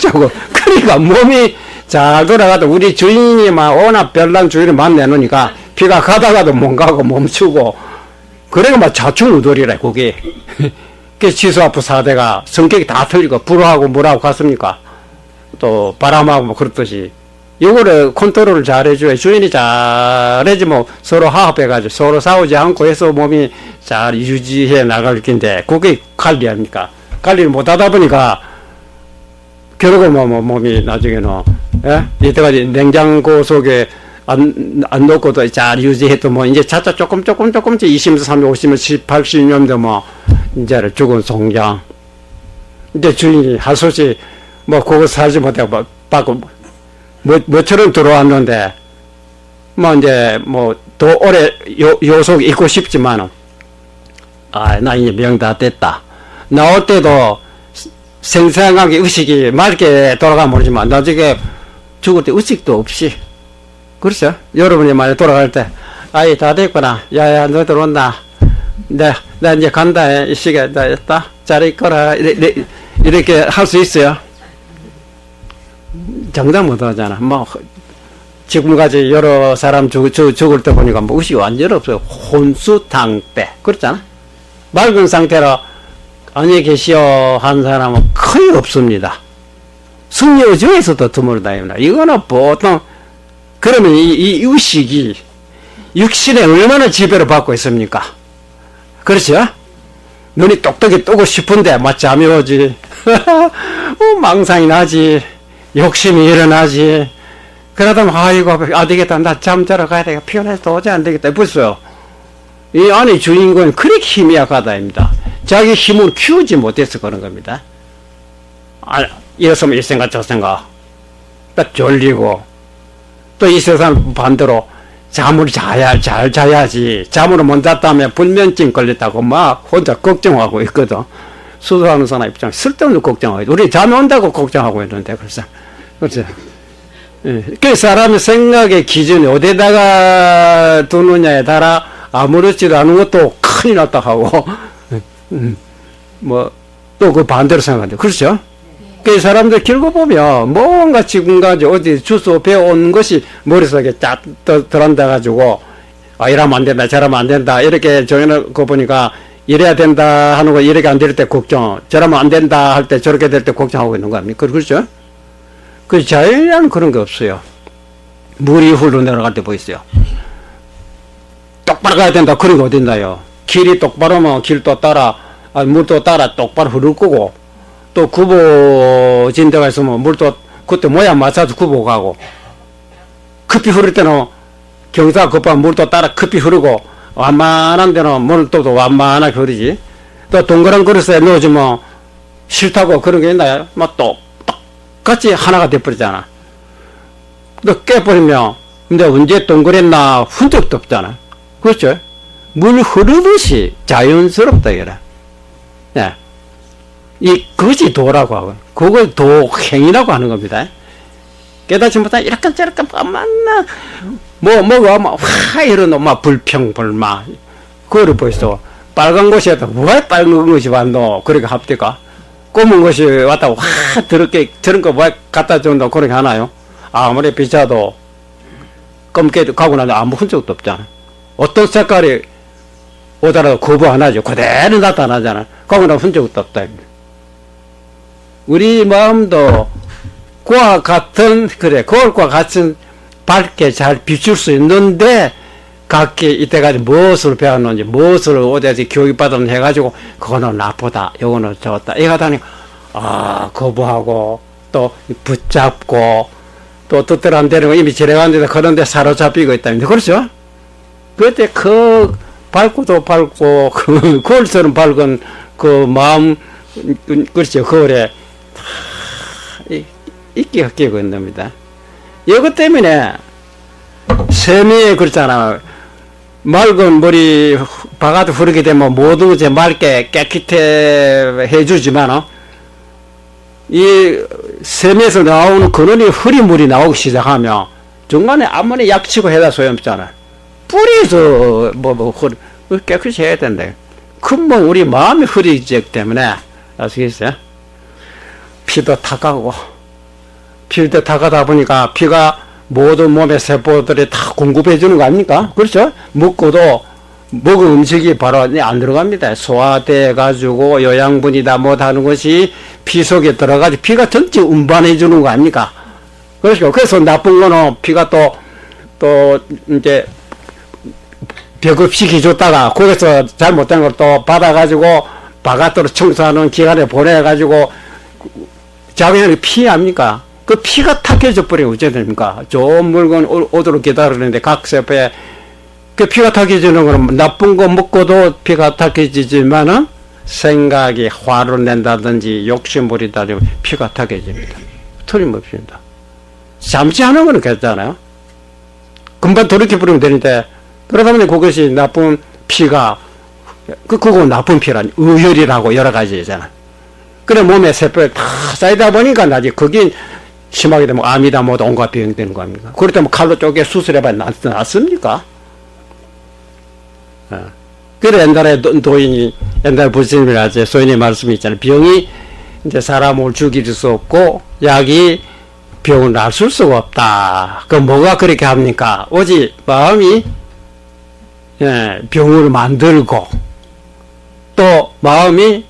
자고, 그러니까 몸이 잘 돌아가도 우리 주인이 워낙 별난 주인을 만나놓으니까 피가 가다가도 못 가고 멈추고, 그래가 자충우돌이래, 그게. 그 지수아프 4대가 성격이 다 틀리고, 불하고 물하고 같습니까? 또, 바람하고 그렇듯이. 이거를 컨트롤을 잘 해줘야, 주인이 잘해지 서로 화합해가지고, 서로 싸우지 않고 해서 몸이 잘 유지해 나갈 텐데, 그게 관리 아닙니까? 관리를 못 하다 보니까, 결국 몸이 나중에는, 예? 이때까지 냉장고 속에 안 놓고도 잘 유지해도 이제 차차 조금씩 20년, 30년, 50년, 70, 80년도 이제 죽은 송장. 이제 주인이 할 수 없이 그거 살지 못하고 받고 뭐처럼 들어왔는데 이제 더 오래 요속 있고 싶지만은 나 이제 명 다 됐다. 나올 때도 생생하게 의식이 맑게 돌아가면 모르지만 나중에 죽을 때 의식도 없이 그렇죠? 여러분이 만약 돌아갈 때, 아이, 다 됐구나. 야야, 너 들어온다. 나 이제 간다. 이 시계, 나 했다. 잘 있거라. 이렇게 할 수 있어요? 정답 못 하잖아. 뭐, 지금까지 여러 사람 죽을 때 보니까 뭐 의식이 완전 없어요. 혼수당배. 그렇잖아? 맑은 상태로 안에 계시오 한 사람은 거의 없습니다. 승려 중에서도 드물다입니다. 이거는 보통, 그러면 이 의식이 육신에 얼마나 지배를 받고 있습니까? 그렇죠? 눈이 똑똑히 뜨고 싶은데, 잠이 오지. 망상이 나지. 욕심이 일어나지. 그러다 아이고, 안 되겠다. 나 잠 자러 가야 되겠다. 피곤해서 도저히 안 되겠다. 벌써요. 이 안에 주인공은 그렇게 힘이 약하다입니다. 자기 힘을 키우지 못해서 그런 겁니다. 일어서면 이 생각 저 생각 딱 졸리고, 또 이 세상 반대로 잠을 잘 자야지. 잠을 못 잤다면 불면증 걸렸다고 막 혼자 걱정하고 있거든. 수술하는 사람 입장에 쓸데없는 걱정하고, 우리 잠이 온다고 걱정하고 있는데, 그래서 그 사람의 생각의 기준이 어디다가 두느냐에 따라 아무렇지도 않은 것도 큰일 났다 하고, 또 그 반대로 생각한대. 그렇죠? 그 사람들 겪어보면 뭔가 지금까지 어디 주소 배워온 것이 머릿속에 쫙 들어앉아가지고, 이러면 안 된다, 저러면 안 된다, 이렇게 정해놓고 보니까 이래야 된다 하는 거, 이렇게 안 될 때 걱정, 저러면 안 된다 할 때 저렇게 될 때 걱정하고 있는 거 아닙니까? 그렇죠? 그 자연이라는 그런 게 없어요. 물이 흘러내려갈 때 뭐 있어요? 똑바로 가야 된다, 그런 게 어딨나요? 길이 똑바로면 길도 따라, 물도 따라 똑바로 흐를 거고, 또 굽어진 데가 있으면 물도 그때 모양 맞춰서 굽어가고, 급히 흐를 때는 경사가 급하면 물도 따라 급히 흐르고, 완만한 데는 물도 완만하게 흐르지. 또 동그란 그릇에 넣어주면 싫다고 그런 게 있나요? 똑같이 하나가 돼버리잖아. 또 깨버리면, 근데 언제 동그랬나 흔적도 없잖아. 그렇죠? 물 흐르듯이 자연스럽다, 이래. 네. 그것이 도라고 하고, 그걸 도행이라고 하는 겁니다. 깨닫지 못한 이렇게 저렇게 만나, 뭐가, 이런, 불평불만. 그거를 벌써, 빨간 것이 왔다, 왜 빨간 것이 왔노? 그렇게 합니까? 검은 것이 왔다고, 더럽게, 저런 거 왜 갖다 준다고 그렇게 하나요? 아무리 비싸도, 검게 가고 나서 아무 흔적도 없잖아. 어떤 색깔이 오더라도 거부 안 하죠. 그대로 나타나잖아. 가고 나서 흔적도 없다. 우리 마음도 그와 같은, 거울과 같은 밝게 잘 비출 수 있는데, 각기 이때까지 무엇을 배웠는지, 무엇을 어디서 교육받았는지 해가지고, 그거는 나쁘다, 요거는 좋다. 이거 하다니, 거부하고, 또 붙잡고, 또 뜻대로 안 되는 거 이미 지나갔는데, 그런데 사로잡히고 있답니다. 그렇죠? 그때 밝고도 밝고, 거울처럼 밝은 그 마음, 그렇죠. 거울에, 있기가 끼고 있는 겁니다. 이것 때문에 세미에 그렇잖아. 맑은 물이 바가지 흐르게 되면 모든 것이 맑게 깨끗해 해주지만, 이 세미에서 나오는 근원이 흐린 물이 나오기 시작하면 중간에 아무리 약치고 해다 소용없잖아. 뿌리에서 깨끗이 해야 된다. 근본 우리 마음이 흐리기 때문에, 아시겠어요? 피도 탁하고, 피도 탁하다 보니까 피가 모든 몸의 세포들이 다 공급해 주는 거 아닙니까? 그렇죠? 먹고도 먹은 음식이 바로 안 들어갑니다. 소화돼 가지고 요양분이다 못하는 것이 피 속에 들어가지 피가 전체 운반해 주는 거 아닙니까? 그렇죠? 그래서 나쁜 거는 피가 또 이제 배급시키 줬다가 거기서 잘못된 걸 또 받아가지고 바깥으로 청소하는 기관에 보내가지고 작용하는 피 아닙니까? 그 피가 탁해져 버리면 어째 됩니까? 좋은 물건 오도록 기다리는데 각 세포에 그 피가 탁해지는 거는 나쁜 거 먹고도 피가 탁해지지만은 생각이 화를 낸다든지 욕심부리다든지 피가 탁해집니다. 틀림없습니다. 잠시 하는 거는 괜찮아요. 금방 돌이켜버리면 되는데, 그러다 보니 그것이 나쁜 피가, 그거 나쁜 피라니, 의혈이라고 여러 가지잖아. 그래, 몸에 세포에 다 쌓이다 보니까 나지, 거긴 심하게 되면 암이다 뭐다 온갖 병이 되는 거 아닙니까? 그렇다면 칼로 쪼개 수술해봐야 낫습니까? 그래 옛날에 도인이 옛날 부처님이라지 소인의 말씀이 있잖아요. 병이 이제 사람을 죽일 수 없고 약이 병을 낫을 수가 없다. 그 뭐가 그렇게 합니까? 오직 마음이 병을 만들고 또 마음이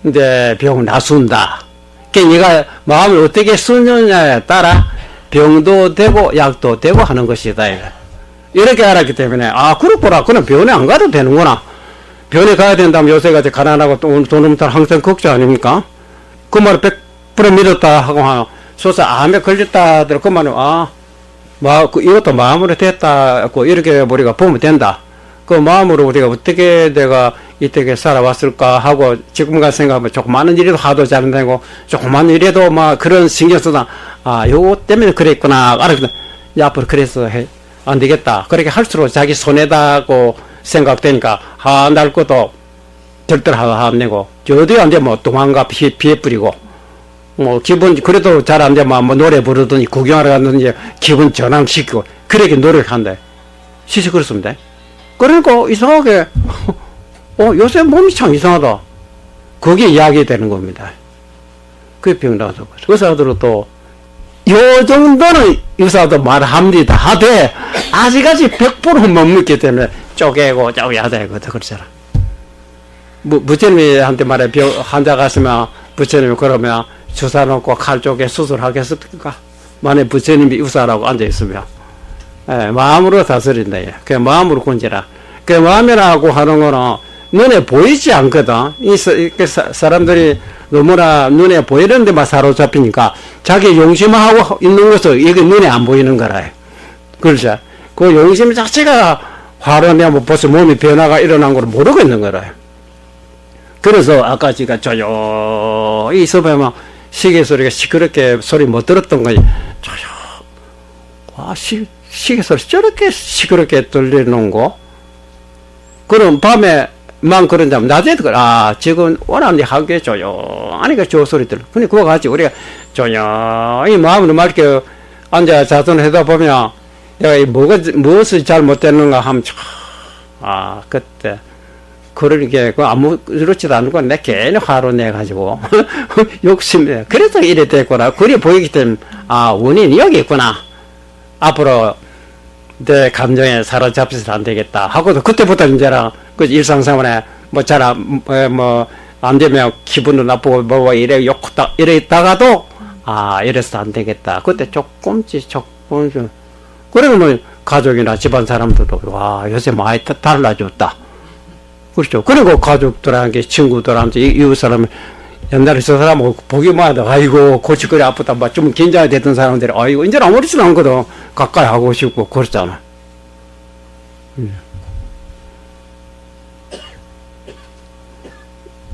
이제 병을 낫순다. 그러니까 얘가 마음을 어떻게 쓰느냐에 따라 병도 되고 약도 되고 하는 것이다. 이렇게 알았기 때문에 그렇구나. 그럼 병원에 안 가도 되는구나. 병원에 가야 된다면 요새 같이 가난하고 돈 없다 항상 걱정 아닙니까? 그 말을 100% 믿었다 하고 소사 암에 걸렸다 하더라도 그 말은 이것도 마음으로 됐다고 이렇게 우리가 보면 된다. 그 마음으로 우리가 어떻게 내가 이때에 살아왔을까 하고 지금까지 생각하면 조그마한 일에도 하도 잘 되고 조그마한 일에도 막 그런 신경 쓰다 요거 때문에 그랬구나 알았거든. 앞으로 그래서 안 되겠다. 그렇게 할수록 자기 손해다고 생각되니까 날 것도 절대로 안 내고 저도 안 되면 도망가 피해 뿌리고 뭐 기분 그래도 잘 안 되면 뭐 노래 부르더니 구경하러 갔는지 기분 전환시키고 그렇게 노력한대. 시시 그렇으면 돼. 그러니까 이상하게 요새 몸이 참 이상하다. 그게 이야기 되는 겁니다. 그게 병나서 의사들은 또 요 정도는 의사도 말합니다. 하되 아직까지 100% 못 믿기 때문에 쪼개고 하다 이거다 그러잖아. 부처님한테 말해 환자 갔으면 부처님이 그러면 주사 놓고 칼 쪼개 수술하겠습니까? 만약 부처님이 의사라고 앉아 있으면 마음으로 다스린다. 그 마음으로 군지라. 그 마음이라고 하는 거는 눈에 보이지 않거든. 사람들이 너무나 눈에 보이는 데만 사로잡히니까 자기 용심하고 있는 것은 이게 눈에 안 보이는 거라. 그렇죠? 그 용심 자체가 화로 내면 벌써 몸이 변화가 일어난 걸 모르고 있는 거라. 그래서 아까 제가 조용히 있어보면 시계 소리가 시끄럽게 소리 못 들었던 거지. 시계 소리 저렇게 시끄럽게 들리는 거? 그럼 밤에만 그런다면 낮에도 지금 원하는 하게 조용하니까 저 소리 들려. 근데 그거 같이 우리가 조용히 마음으로 맑게 앉아 자선을 하다 보면 내가 무엇이 잘못됐는가 하면 그때 그러니까 아무렇지도 않은 건 내 괜히 화로 내가지고 욕심에 그래서 이래 됐구나. 그리 보이기 때문에 원인이 여기 있구나. 앞으로 내 감정에 사로잡혀서 안 되겠다 하고도 그때부터 이제는 그 일상생활에 안 되면 기분도 나쁘고 이래 있다가도 이래서 안 되겠다. 그때 조금씩 그러면 가족이나 집안 사람들도 요새 많이 달라졌다. 그렇죠. 그리고 가족들한테 친구들한테 이웃 사람 옛날에 저 사람 보기만 해도 아이고 고치거리 아프다 좀 긴장이 됐던 사람들이 이제는 아무렇지도 않거든. 가까이 하고 싶고 그렇잖아.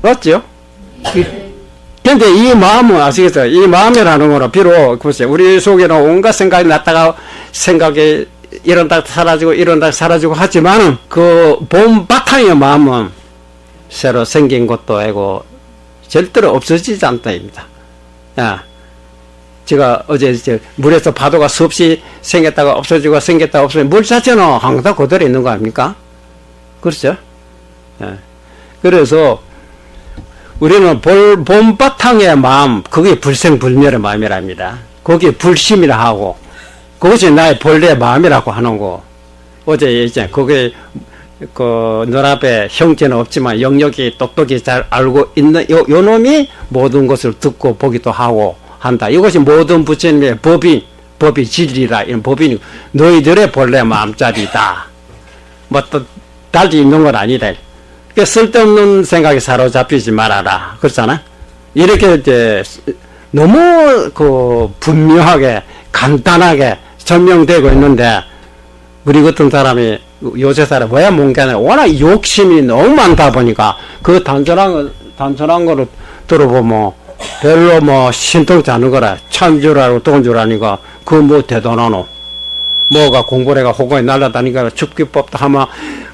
맞죠? 근데 이 마음은 아시겠어요? 이 마음이라는 거는 비록 글쎄 우리 속에는 온갖 생각이 났다가 생각이 이런다 사라지고 이런다 사라지고 하지만은 그 본 바탕의 마음은 새로 생긴 것도 아니고 절대로 없어지지 않다입니다. 제가 어제 물에서 파도가 수없이 생겼다가 없어지고 생겼다가 없어지고 물 자체는 항상 그대로 있는 거 아닙니까? 그렇죠? 그래서 우리는 본 바탕의 마음, 그게 불생불멸의 마음이랍니다. 거기에 불심이라 하고 그것이 나의 본래 마음이라고 하는 거. 어제 이제 그게 그 눈앞에 형체는 없지만 영역이 똑똑히 잘 알고 있는 요 놈이 모든 것을 듣고 보기도 하고 한다. 이것이 모든 부처님의 법이 진리라. 이런 법이 너희들의 본래 마음자리다. 또 달리 있는 건 아니다. 그러니까 쓸데없는 생각에 사로잡히지 말아라. 그렇잖아. 이렇게 이제 너무 분명하게 간단하게 설명되고 있는데 우리 같은 사람이 요새 사람 왜 뭔가는 워낙 욕심이 너무 많다 보니까 그 단순한 거를 들어보면 별로 신통치 않은 거라. 참 줄 알고 돈 줄 아니까 그 대단하노. 뭐가 공부를 해가 호공에 날아다니까 축기법도 하면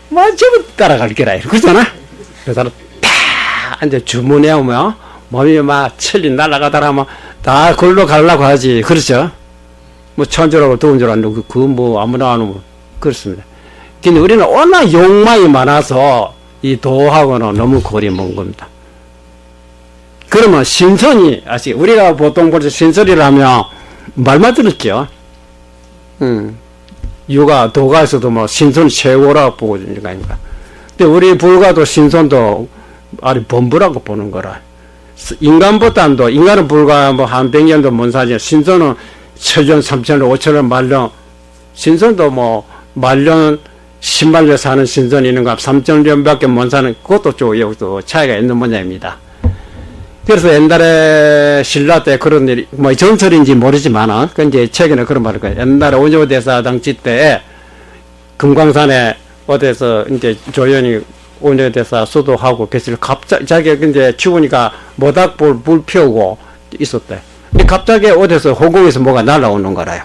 전부 따라갈 게라. 그러잖아. 그래서 다 이제 주문해 오면 몸이 천리 날아가다가 다 걸로 가려고 하지. 그렇죠? 뭐 천주라고 더운 줄 알고 그거 뭐 아무나 안 오면 그렇습니다. 근데 우리는 워낙 욕망이 많아서 이 도하고는 너무 거리 먼 겁니다. 그러면 신선이 우리가 보통 벌써 신선이라면 말만 들었죠. 유가 도가에서도 뭐 신선 최고라고 보고 있는 거 아닙니까? 근데 우리 불가도 신선도 아니 범부라고 보는 거라. 인간보다도 인간은 불과 뭐 한 100년도 못 사지. 신선은 1000년, 3000년, 5000년 말년. 신선도 뭐 말년 10만 년 사는 신선이 있는가 3000년밖에 못 사는 그것도 좀 여기도 차이가 있는 모양입니다. 그래서 옛날에 신라 때 그런 일이 뭐 전설인지 모르지만 그 이제 최근에 그런 말을 거예요. 옛날에 온효대사 당시 때 금광산에 어디서 이제 조연이 온효대사 수도하고 계실 갑자기 이제 추우니까 모닥불 불 피우고 있었대. 근데 갑자기 어디서 호공에서 뭐가 날아오는 거라요.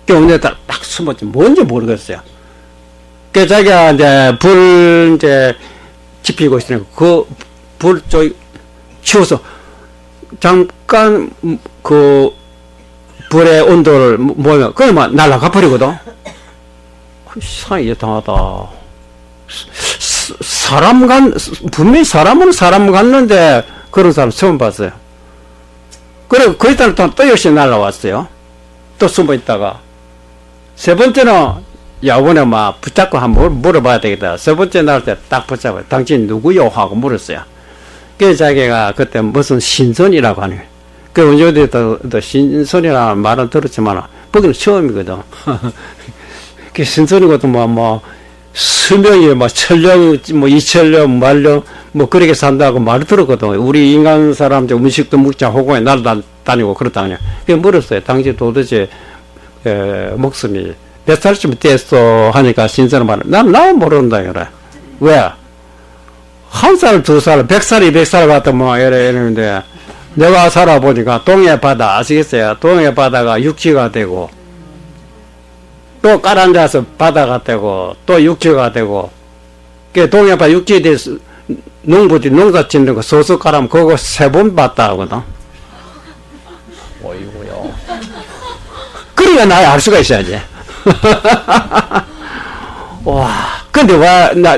그 온효대사 딱 숨었지 뭔지 모르겠어요. 그 자기가 이제 불 이제 지피고 있으니까 그 불 쪽 치워서 잠깐 그 불의 온도를 모으면 그러면 날아가 버리거든. 이상하게 이상하다. 분명히 사람은 사람 같는데 그런 사람 처음 봤어요. 그리고 그 이따 또 역시 날아왔어요. 또 숨어 있다가 세 번째는 야원에 막 붙잡고 한번 물어봐야 되겠다. 세 번째 날 때 딱 붙잡아요. 당신 누구요? 하고 물었어요. 그 자기가 그때 무슨 신선이라고 하네. 그 원조대도 신선이라는 말은 들었지만 거기는 처음이거든. 그 신선이것도 뭐 수명이 뭐 1000년, 뭐 2000년, 말년 뭐 그렇게 산다고 말을 들었거든. 우리 인간 사람들 음식도 먹자 호공에 날아다니고 그렇다냐. 그 물었어요. 당신 도대체 목숨이 몇 살쯤 됐어 하니까 신선한 말을 나 모른다 그래. 왜? 1살, 2살, 100살, 200살 같으면 이러는데 내가 살아보니까 동해 바다 아시겠어요? 동해 바다가 육지가 되고 또 깔아앉아서 바다가 되고 또 육지가 되고 그 동해 바다 육지에 대해서 농부들이 농사 짓는 거 소스 깔아면 그거 3번 봤다 하거든. 어이구요. 그러니까 나 알 수가 있어야지. 와, 근데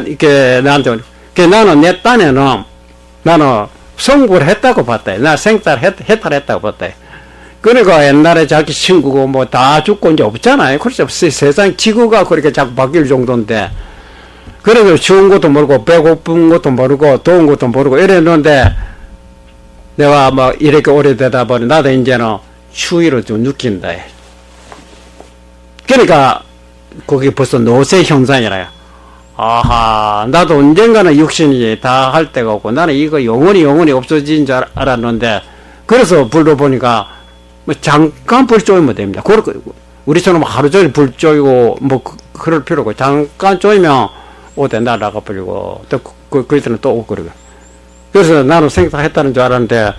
이렇게 나한테 나는 내 딴에는 나는 성불 했다고 봤다. 나 생딸 해탈했다고 봤다. 그러니까 옛날에 자기 친구고 뭐 다 죽고 이제 없잖아요. 그렇죠. 세상 지구가 그렇게 자꾸 바뀔 정도인데. 그래서 추운 것도 모르고 배고픈 것도 모르고 더운 것도 모르고 이랬는데 내가 막 이렇게 오래되다 보니 나도 이제는 추위를 좀 느낀다. 그러니까 거기 벌써 노쇠 현상이라요. 아하, 나도 언젠가는 육신이 다 할 때가 없고 나는 이거 영원히 없어진 줄 알았는데 그래서 불러 보니까 뭐 잠깐 불 쪼이면 됩니다. 우리처럼 하루 종일 불 쪼이고 뭐 그럴 필요고 잠깐 쪼이면 오대 날아가 버리고 또 그때는 또 오고 그러고. 그래서 나는 생사했다는 줄 알았는데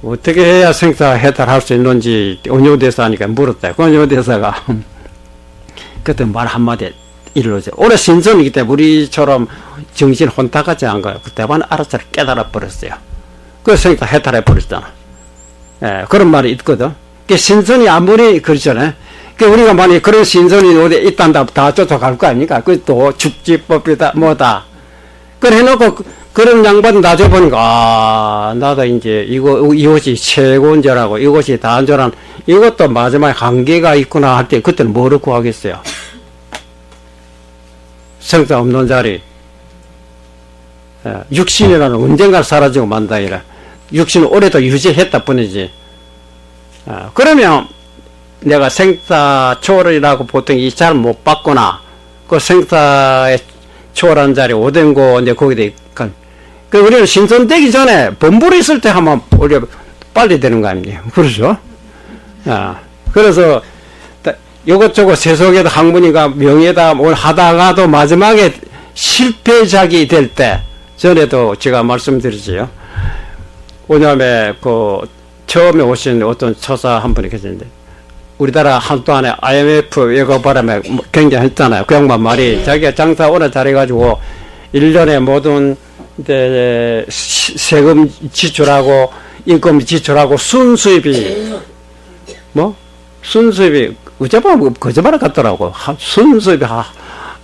어떻게 해야 생사해탈할 수 있는지 온효대사니까 물었다. 그 온효대사가 그때 말 한마디 이르죠. 올해 신선이기 때문에 우리처럼 정신 혼탁하지 않은 거예요. 그때만 알아서 깨달아 버렸어요. 그래서 해탈해 버렸잖아. 예, 그런 말이 있거든. 그 신선이 아무리 그렇잖아요. 그 우리가 만약에 그런 신선이 어디 있단다 다 쫓아갈 거 아닙니까? 그 또 축지법이다 뭐다. 그래 해놓고 그런 양반 나줘보니까 아 나도 이제 이것이 최고인 줄 알고 이것이 다인 줄 알고 이것도 마지막에 한계가 있구나 할 때 그때는 뭐를 구하겠어요? 생사 없는 자리. 육신이라는 언젠가 사라지고 만다 이래. 육신은 오래도 유지했다 뿐이지. 그러면 내가 생사 초월이라고 보통 이 잘 못 받거나 그 생사에 초월한 자리 오den고 이제 거기에 그 우리는 신선되기 전에 범부로 있을 때 하면 우리 빨리 되는 거 아닙니까? 그렇죠? 그래서 이것저것 세속에도 학문이가 명예다 뭘 하다가도 마지막에 실패작이 될 때 전에도 제가 말씀드리지요. 왜냐하면 그 처음에 오신 어떤 처사 한 분이 계시는데 우리나라 한동안에 IMF 이거 바람에 굉장히 했잖아요. 그 양반 말이 자기가 장사 오래 잘해가지고 1년에 모든 이제 세금 지출하고 인건비 지출하고 순수입이 뭐 순수입이 어쩌면 뭐 거짓말 같더라고. 순수입이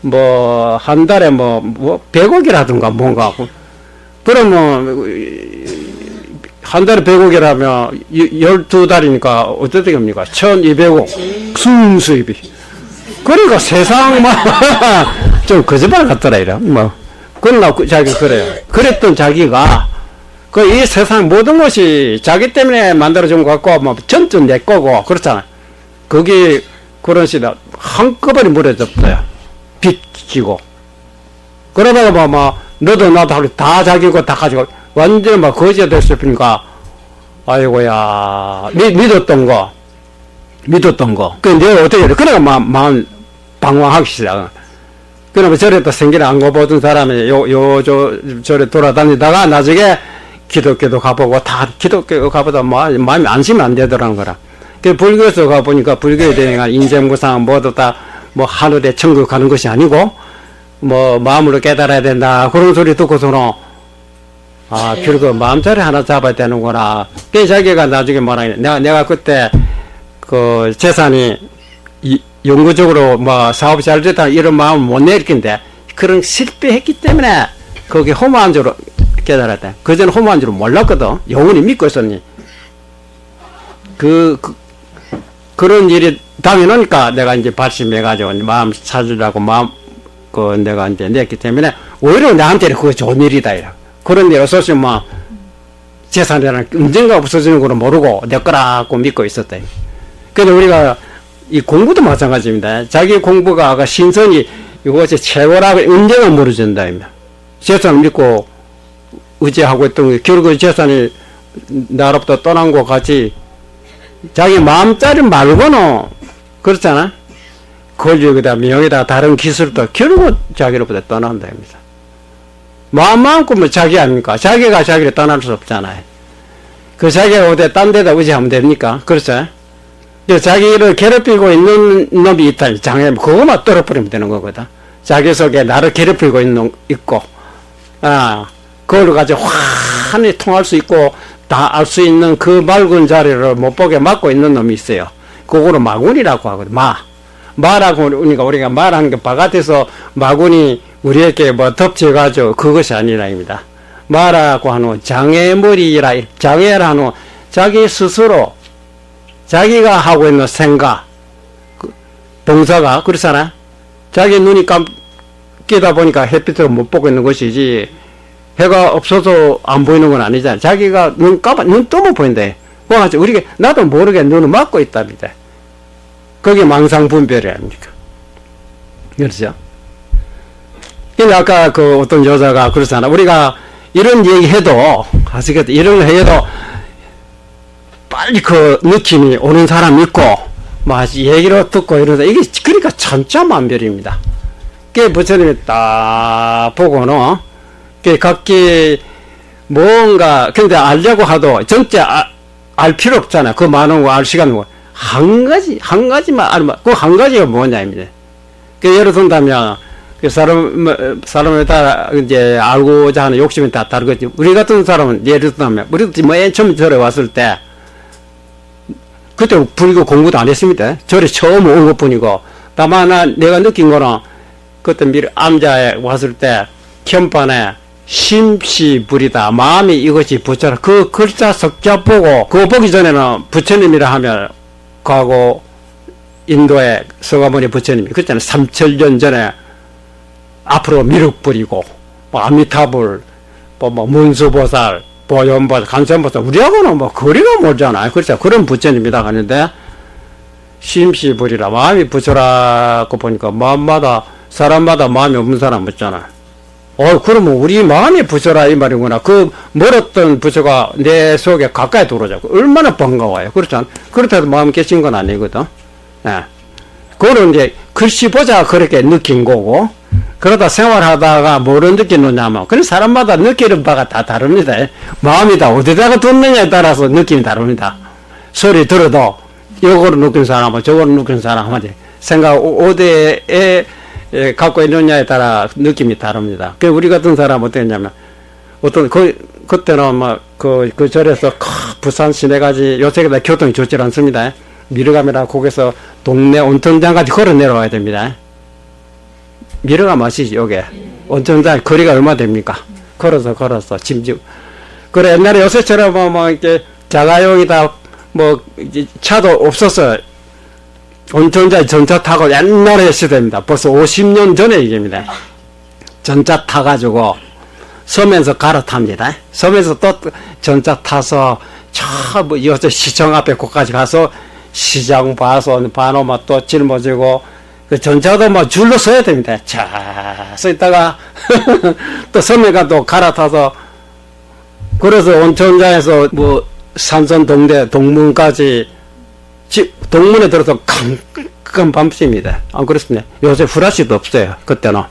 뭐 한 달에 뭐 100억이라든가 뭔가 그러면 한 달에 100억이라면 12달이니까 어떻게 됩니까? 1200억 순수입이. 그러니까 세상만 좀 거짓말 같더라 이래. 뭐 그러나 자기 그래요. 그랬던 자기가 그 이 세상 모든 것이 자기 때문에 만들어진 것 같고 뭐 전부 내 거고 그렇잖아. 거기 그런 시다 한꺼번에 무너졌어요. 빚 지고 그러다가 뭐 너도 나도 다 자기 거 다 가지고 완전히 막 거지가 됐으니까 아이고야 믿었던 거 그 내가 어떻게 해? 그래가 마음 방황하기 시작. 그러면 절에 또 생기를 안 가보던 사람이 절에 돌아다니다가 나중에 기독교도 가보고 다 기독교 가보다 마음이 안심이 안 되더라는 거라. 그 불교에서 가보니까 불교에 대한 인생무상 모두 다 뭐 하늘에 천국 가는 것이 아니고 뭐 마음으로 깨달아야 된다 그런 소리 듣고서는 결국 마음자리 하나 잡아야 되는구나. 그 자기가 나중에 뭐라 내가 그때 그 재산이 영구적으로 뭐 사업이 잘 됐다 이런 마음을 못 내리는데 그런 실패했기 때문에 거기 허무한 줄로 깨달았다. 그전에 허무한 줄은 몰랐거든. 영원히 믿고 있었니. 그런 일이 당연하니까 내가 이제 발심해가지고 마음 찾으려고 내가 이제 냈기 때문에 오히려 나한테는 그거 좋은 일이다. 이라. 그런 일 없었으면 뭐 재산이라는 언젠가 없어지는 걸 모르고 내 거라고 믿고 있었다. 그래서 우리가 이 공부도 마찬가지입니다. 자기 공부가 신선이 이것이 최고라고 언젠가 모르진다. 재산을 믿고 의지하고 있던 게 결국 재산이 나로부터 떠난 것 같이 자기 마음짜리 말고는 그렇잖아. 권력이다 명예다 다른 기술도 결국 자기로부터 떠난답니다. 마음만 꾸면 자기 아닙니까? 자기가 자기를 떠날 수 없잖아요. 그 자기가 어디 딴 데다 의지하면 됩니까? 그렇죠? 자기를 괴롭히고 있는 놈이 있다. 장애 그것만 떨어버리면 되는 거거든. 자기 속에 나를 괴롭히고 있는 놈 있고 그걸 가지고 환히 통할 수 있고 다 알 수 있는 그 맑은 자리를 못 보게 막고 있는 놈이 있어요. 그거를 마군이라고 하거든. 마라고 그러니까 우리가 말하는 게 바깥에서 마군이 우리에게 뭐 덮쳐가지고 그것이 아니라입니다. 마라고 하는 장애물이라 장애라는 자기 스스로 자기가 하고 있는 생각 동사가 그렇잖아. 자기 눈이 감기다 보니까 햇빛을 못 보고 있는 것이지 해가 없어서 안 보이는 건 아니잖아. 자기가 눈 뜨면 보인대. 그래서 우리가 나도 모르게 눈을 막고 있답니다. 그게 망상분별이 아닙니까? 그렇죠? 근데 아까 그 어떤 여자가 그렇잖아. 우리가 이런 얘기 해도 아시겠다. 이런 거 해도 빨리 그 느낌이 오는 사람 있고 뭐 얘기를 듣고 이러다 이게 그러니까 천차만별입니다. 그 부처님이 딱 보고는 그 각기 뭔가 근데 알려고 하도 전체 알 필요 없잖아. 그 많은 거 알 시간 뭐 한 가지만 알면 그 한 가지가 뭐냐입니다. 그 예를 든다면 그 사람에 따라 이제 알고자 하는 욕심이 다 다르겠지. 우리 같은 사람은 예를 들면 우리도 맨 처음 절에 왔을 때 그때 불교 공부도 안 했습니다. 절에 처음 온 것뿐이고 다만 내가 느낀 거는 그때 미리 암자에 왔을 때 현판에 심시불이다. 마음이 이것이 부처라. 그 글자 석자 보고 그거 보기 전에는 부처님이라 하면 과거 인도의 서가모니 부처님이 그때는 3000년 전에 앞으로 미륵불이고 뭐 아미타불 뭐 문수보살 보현보살 간선보살 우리하고는 뭐 거리가 멀잖아요. 그렇죠. 그런 부처님이다 하는데 심시불이라 마음이 부처라고 보니까 마음마다 사람마다 마음이 없는 사람 없잖아. 그러면 우리 마음이 부처라 이 말이구나. 그 멀었던 부처가 내 속에 가까이 들어오자고 얼마나 반가워요. 그렇잖아. 그렇다고 마음 깨진 건 아니거든. 예. 그거는 이제 글씨 보자 그렇게 느낀 거고 그러다 생활하다가 뭐를 느끼느냐면 그런 사람마다 느끼는 바가 다 다릅니다. 마음이 다 어디다가 뒀느냐에 따라서 느낌이 다릅니다. 소리 들어도 요거를 느낀 사람은 저거를 느낀 사람은 생각 어디에 갖고 있느냐에 따라 느낌이 다릅니다. 그 우리 같은 사람은 어땠냐면 그때는 막 그 절에서 부산 시내까지 요새 교통이 좋지 않습니다. 미르감이라 거기서 동네 온천장까지 걸어 내려와야 됩니다. 미르감 아시죠? 요게 온천장 거리가 얼마 됩니까? 걸어서 짐지고. 그래 옛날에 요새처럼 뭐 이렇게 자가용이다 뭐 차도 없었어. 온천장 전차 타고 옛날에 시대입니다. 벌써 50년 전의 얘기입니다. 전차 타가지고 섬에서 갈아탑니다. 섬에서 또 전차 타서 뭐 요새 시청 앞에 거기까지 가서 시장 봐서 반호마 또 짊어지고 그 전차도 뭐 줄로 서야 됩니다. 자, 서 있다가 또 섬에 가도 갈아타서 그래서 온천장에서 뭐 산선 동대 동문까지 동문에 들어서 깜깜 밤새입니다. 안 그렇습니다. 요새 후라시도 없어요. 그때는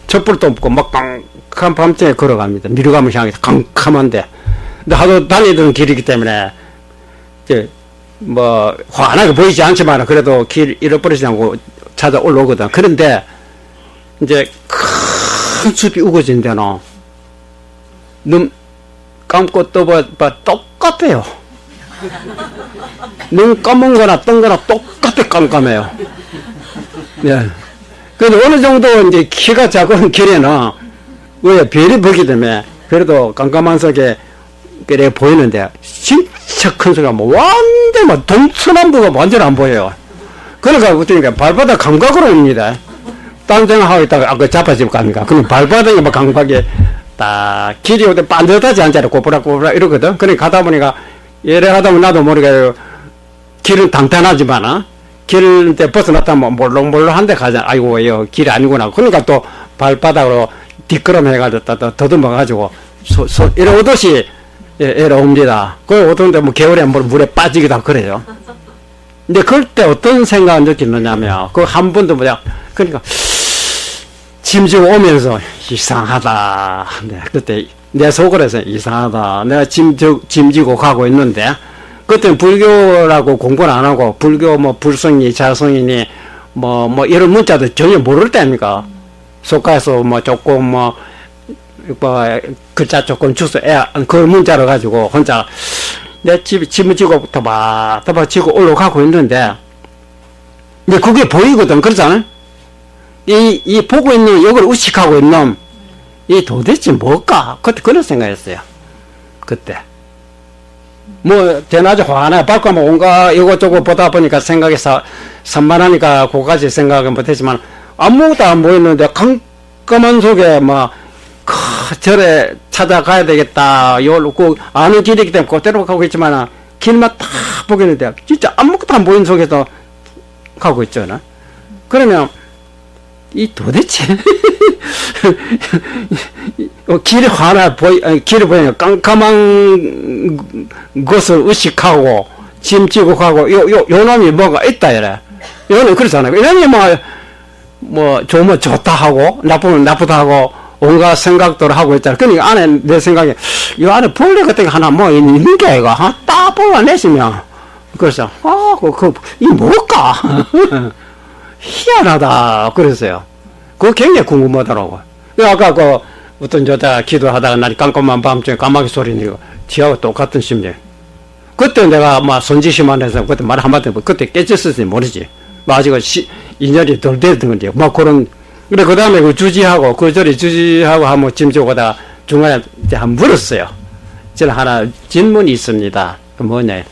촛불도 없고 막 깜깜 밤새 걸어갑니다. 미루감을 향해서 깜깜한데 근데 하도 다니던 길이기 때문에 이제 뭐 환하게 보이지 않지만 그래도 길 잃어버리지 않고 찾아 올라오거든. 그런데 이제 큰 숲이 우거진 데는 눈 감고 떠봐 똑같아요. 눈 감은 거나 뜬 거나 똑같아 깜깜해요. 예. 그래도 어느 정도 이제 키가 작은 길에는 왜 별이 보기 때문에 그래도 깜깜한 속에 그래 보이는데 진짜 큰 소리가 뭐 완전 뭐 동서남북가 완전 안 보여요. 그러니까 발바닥 감각으로 옵니다. 딴 생각하고 있다가 그 자빠지고 갑니까? 그럼 발바닥이 막 감각에 딱 길이 오대 반듯하지 않잖아요. 꼬부락꼬부락 이러거든. 그러니까 가다 보니까 예래 하다 보면 나도 모르게 길은 단단하지만 길 때 벗어났다 뭐 몰록몰록한데 가잖아. 아이고 왜요 길이 아니구나. 그러니까 또 발바닥으로 뒷걸음 해가지고 더듬어가지고 이래 오듯이 이래 옵니다. 그 오던데 뭐 겨울에 물에 빠지기도 하고 그래요. 근데 그럴 때 어떤 생각을 느끼느냐면 그 한 번도 뭐야 그러니까 짐지고 오면서 이상하다. 네, 그때 내 속으로서 이상하다. 내가 짐지고 가고 있는데 그때는 불교라고 공부를 안 하고 불교 뭐 불성이 자성이니 뭐 이런 문자도 전혀 모를 때 아닙니까? 속가에서 뭐 조금 뭐 글자 조금 주소 그 문자를 가지고 혼자 내 짐을 지고 터바 지고 올라가고 있는데 근데 그게 보이거든. 그렇잖아요? 이 보고 있는 이걸 의식하고 있는 이 도대체 뭘까? 그때 그런 생각했어요. 그때 뭐 대낮에 화나 밝고 뭐 온갖 이것저것 보다 보니까 생각이 산만하니까 그거까지 생각은 못했지만 아무것도 안 보이는데 깜깜한 속에 막 절에 찾아가야 되겠다. 요그 아는 길이기 때문에 그대로 가고 있지만 길만 딱 보겠는데 진짜 아무것도 안 보이는 속에서 가고 있잖아. 그러면 이 도대체 길이 하나 길을 보니까 깜깜한 것을 의식하고 짐 지고 가고 요 놈이 뭐가 있다 이래. 요는 그렇잖아요. 이놈이 뭐 좋으면 좋다 하고 나쁘면 나쁘다 하고 온갖 생각들을 하고 있잖아. 그러니까 안에 내 생각에 이 안에 벌레 같은 게 하나 뭐 있는 게 아이가 딱 뽑아내시면 그래서 이 뭘까? 희한하다 그랬어요. 그거 굉장히 궁금하더라고. 아까 어떤 여자 기도하다가 날이 깜깜한 밤중에 까마귀 소리 내고 지하고 똑같은 심정. 그때 내가 막 손짓이만 해서 그때 말 한마디 그때 깨졌을지 모르지. 아직은 인연이 덜 됐던 건데 막 그런. 그래 그 다음에 그 주지하고 그 절에 주지하고 한번 짐 지고 가다가 중간에 이제 한번 물었어요. 저는 하나 질문이 있습니다. 그 뭐냐?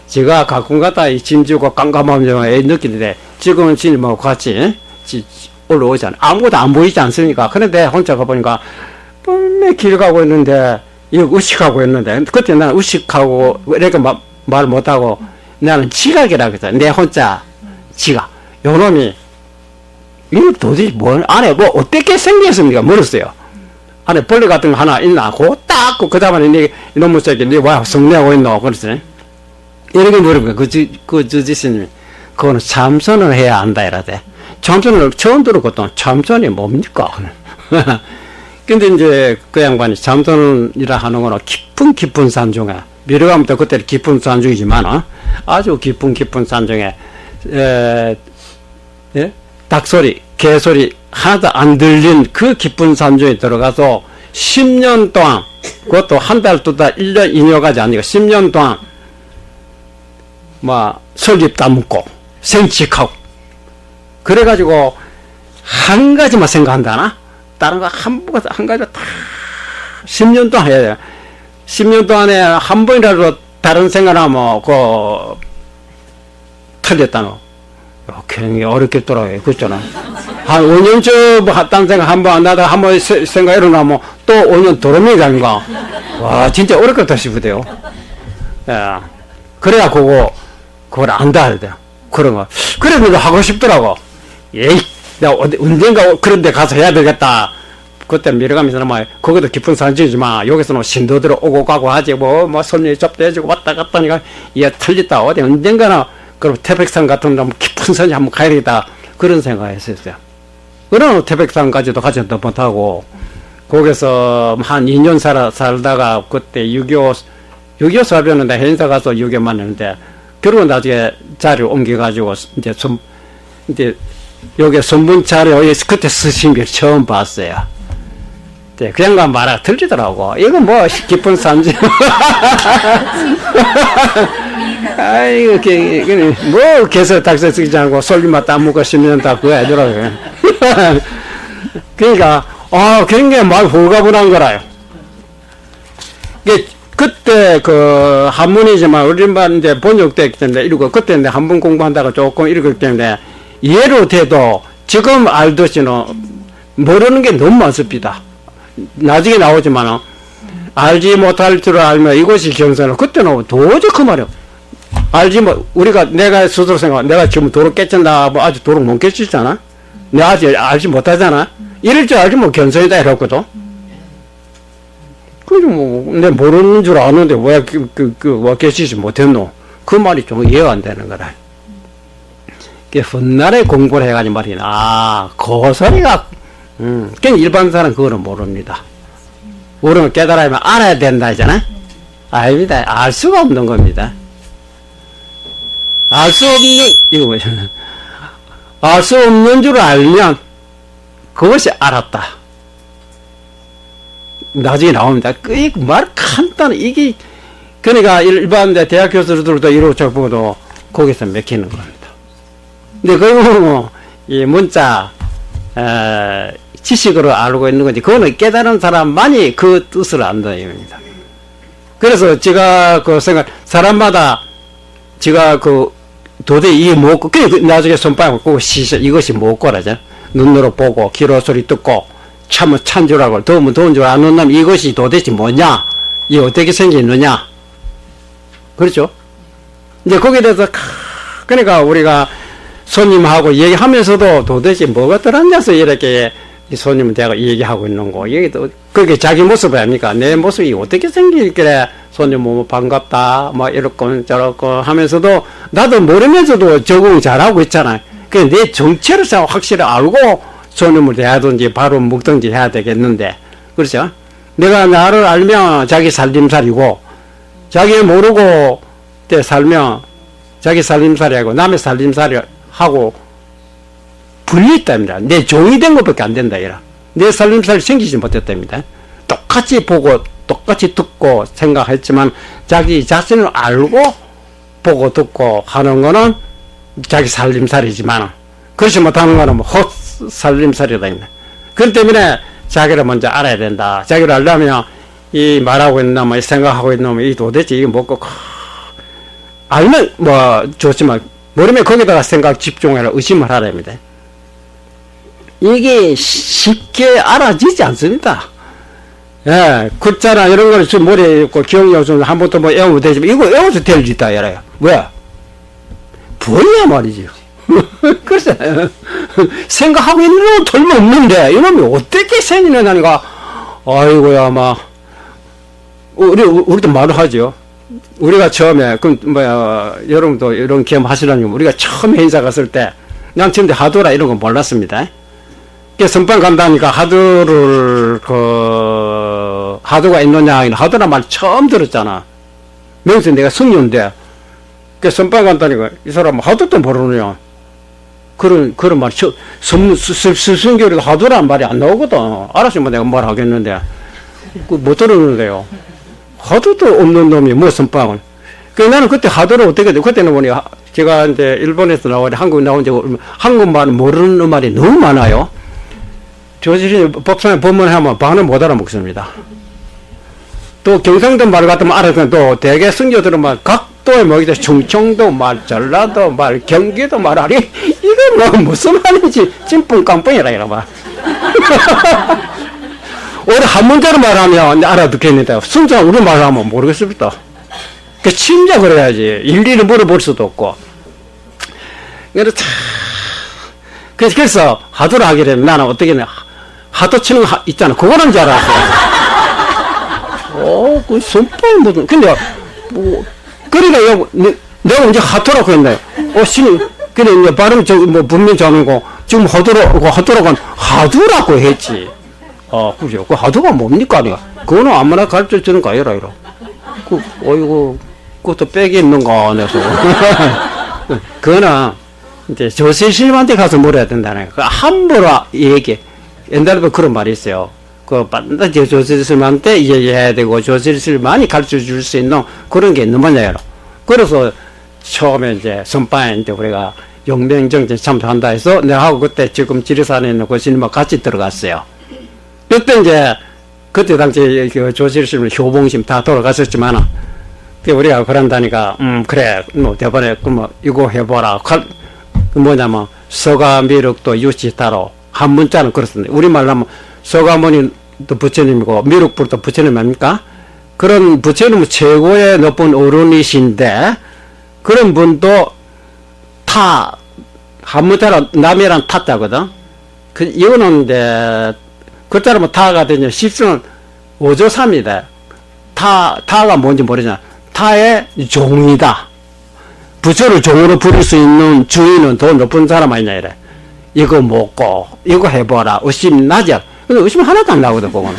제가 가끔 가다 이 짐 지고 깜깜함을 느끼는데 지금은 진님하고 같이 올라오잖아요. 아무것도 안 보이지 않습니까? 그런데 혼자 가보니까 분명히 길 가고 있는데 이거 의식하고 있는데 그때 나는 의식하고 이렇게 말 못하고 나는 지각이라고 했어요. 내 혼자 지각. 요놈이 이거 도대체 안에 뭐 어떻게 생겼습니까? 물었어요. 안에 벌레 같은 거 하나 있나? 그 다음에 이놈의 새끼 와 성내하고 있노? 그랬어요. 이렇게 물어보니까 그 주지스님이 그거는 참선을 해야 한다 이러대. 참선을 처음 들었거든. 참선이 뭡니까? 근데 이제 그 양반이 참선이라 하는 거는 깊은 산 중에 미래가부터 그때 깊은 산 중이지만 아주 깊은 산 중에 닭소리, 개소리 하나도 안 들린 그 깊은 산 중에 들어가서 10년 동안 그것도 한 달, 두 달, 1년, 2년까지 아니고 10년 동안 설립 다묻고 생칙하고 그래가지고 한 가지만 생각한다나? 다른 거 한 가지 다 10년 동안 해야 돼. 10년 동안에 한 번이라도 다른 생각하면 틀렸다노. 굉장히 어렵겠더라고요. 그렇잖아. 한 5년쯤 딴 생각 한 번 안 나다가 한 번 생각 일어나면 또 5년 도로명이란가. 와, 진짜 어렵겠다 싶으대요. 예. 그래야 그걸 안다 해야 돼요. 그런 거. 그래도 하고 싶더라고. 에이, 내가 언젠가 그런 데 가서 해야 되겠다. 그때 미래가면서 거기도 깊은 산지지만 여기서는 신도들어 오고 가고 하지 손님 접대해주고 왔다 갔다 하니까 얘 틀렸다. 어디 언젠가나 그럼 태백산 같은 데 깊은 산에 한번 가야 되겠다. 그런 생각을 했었어요. 그럼 태백산까지도 가지 못하고 거기서 한 2년 살다가 그때 6.25 사변인데 행사 가서 6.25 만났는데 결국은 나중에 자리를 옮겨가지고 이제 여기 선분차를 그때 스승을 처음 봤어요. 네, 그 양반 말하가 틀리더라고. 이거 깊은 산지. 아이고, 개서 닭서 쓰지 않고 솔잎만 따먹고 10년 다 그거 해주라고. 그러니까, 굉장히 말 홀가분한 거라요. 그때 한문이지만 우리만 이제 번역됐기 때문에 읽고, 그때 이제 한문 공부한다가 조금 읽었기 때문에 이해로 돼도 지금 알듯이는 모르는 게 너무 많습니다. 나중에 나오지만 알지 못할 줄 알면 이것이 경선을 그때는 도저히 그 말이야. 내가 스스로 생각, 내가 지금 도로 깨친다, 아직 도로 못 깨치잖아. 내가 아직 알지 못하잖아. 이럴 줄 알지 견선이다 이랬거든. 내 모르는 줄 아는데 왜 왜 깨치지 못했노? 그 말이 좀 이해가 안 되는 거라. 훗날에 공부를 해가지고 말이야. 그 소리가, 그냥 일반 사람은 그거는 모릅니다. 모르면 깨달으면 알아야 된다 하잖아? 아닙니다. 알 수가 없는 겁니다. 알 수 없는 줄 알면 그것이 알았다. 나중에 나옵니다. 말 간단해. 그러니까 일반 대학 교수들도 이렇게 보고도 거기서 맥히는 겁니다. 근데 그거 이 문자, 지식으로 알고 있는 건지, 그거는 깨달은 사람만이 그 뜻을 안다, 이겁니다. 그래서 제가 사람마다 제가 도저히 이게 뭐고, 나중에 손바닥 꽂고 이것이 뭐고라죠. 눈으로 보고, 귀로 소리 듣고, 참은 찬 줄 알고, 더우면 더운 줄 아는 놈, 이것이 도대체 뭐냐? 이게 어떻게 생기느냐? 그렇죠? 이제 거기에 대해서, 그러니까 우리가 손님하고 얘기하면서도 도대체 뭐가 들었냐서 이렇게 손님한테 얘기하고 있는 거. 그게 자기 모습 아닙니까? 내 모습이 어떻게 생길래 손님 반갑다, 이렇고 저렇고 하면서도 나도 모르면서도 적응 잘하고 있잖아요. 내 정체를 확실히 알고 손님을 대하든지 바로 먹든지 해야 되겠는데. 그렇죠? 내가 나를 알면 자기 살림살이고, 자기 모르고 때 살면 자기 살림살이하고 남의 살림살이하고 분리했답니다. 내 종이 된 것밖에 안 된다, 이라. 내 살림살이 생기지 못했답니다. 똑같이 보고, 똑같이 듣고 생각했지만, 자기 자신을 알고, 보고 듣고 하는 거는 자기 살림살이지만, 그렇지 못하는 거는 헛살림살이다. 그렇기 때문에 자기를 먼저 알아야 된다. 자기를 알려면, 이 말하고 있는 놈, 생각하고 있는 놈, 이 도대체 이게 뭐고, 알면 좋지만, 모르면 거기다가 생각 집중해라, 의심을 하랍니다. 이게 쉽게 알아지지 않습니다. 예, 글자나 이런 거는 좀 머리에 있고 기억력은 한 번도 외우면 되지만 이거 외워서 될 수 있다, 이래요. 왜? 보여야 말이지. 그래서 생각하고 있는 놈은 틀림없는데 이놈이 어떻게 생기느냐니까, 아이고야, 우리도 말을 하죠. 우리가 처음에, 여러분도 이런 경험 하시라니, 우리가 처음 행사 갔을 때, 난 지금 하도라 이런 거 몰랐습니다. 선방 간다니까 하도가 있느냐, 하도라 말 처음 들었잖아. 명수 내가 승려인데, 선방 간다니까, 이 사람 하도도 모르느냐. 그런 말, 스승교리도 하도라는 말이 안 나오거든. 알았으면 내가 뭘 하겠는데. 못 들었는데요. 하도도 없는 놈이 뭐 선빵을. 그 나는 그때 하도를 어떻게 돼? 그때는 뭐니 제가 이제 일본에서 나오고 한국 나온 지 한국말 모르는 말이 너무 많아요. 조실이 법상에 법문하면 반은 못 알아먹습니다. 또 경상도 말 같으면 알아듣는 또 대개 승려들은 막 각도의 뭐이죠 충청도 말, 전라도 말, 경기도 말 아니 이거 뭐 무슨 말인지 찐빵깡빵이라 이러 봐. 오히려 한 문자로 말하면 알아듣겠는데 순자 우리 말하면 모르겠습니다. 그 침략을 해야지 일일이 물어볼 수도 없고. 그래서 하도를 하게 되면 나는 어떻게 하도 치는 거 있잖아. 그거는 줄 알았어요. 그 손발 뭐든 근데 뭐 그러니까 내가 이제 하도라고 했네. 신이 근데 이제 발음 뭐 분명히 자는 거 지금 하도라고 하도라고 했지. 그죠. 그 하도가 뭡니까 아니야? 그거는 아무나 가르쳐 주는 거 아니라 이러. 어이구 그것도 빽이 있는가 해서 그거는 이제 조실스님한테 가서 물어야 된다는 거. 함부로 얘기. 옛날에도 그런 말이 있어요. 그 반드시 조실스님한테 이야기해야 되고 조실스님만이 가르쳐 줄 수 있는 그런 게 있는 거냐요. 그래서 처음에 이제 선방에 이제 우리가 용맹정진 참석한다 해서 내하고 그때 지금 지리산에 있는 그 스님하고 같이 들어갔어요. 그때 이제 그때 당시 그 조실스님 효봉심 다 돌아가셨지만 우리가 그런다니까 그래 뭐 대번에 뭐 이거 해보라. 뭐냐면 서가미륵도 유치타로 한 문자는 그렇습니다. 우리말로 하면 서가모니도 부처님이고 미륵불도 부처님 아닙니까? 그런 부처님은 최고의 높은 어른이신데 그런 분도 한 문자로 남이란 타자거든. 이거는 이제 그자로 타가 되냐 십수는 오조삼이다. 타가 뭔지 모르잖아. 타의 종이다. 부처를 종으로 부를 수 있는 주인은 더 높은 사람 아니냐 이래. 이거 먹고 이거 해보라. 의심 나지. 근데 의심 하나도 안 나거든 그거는.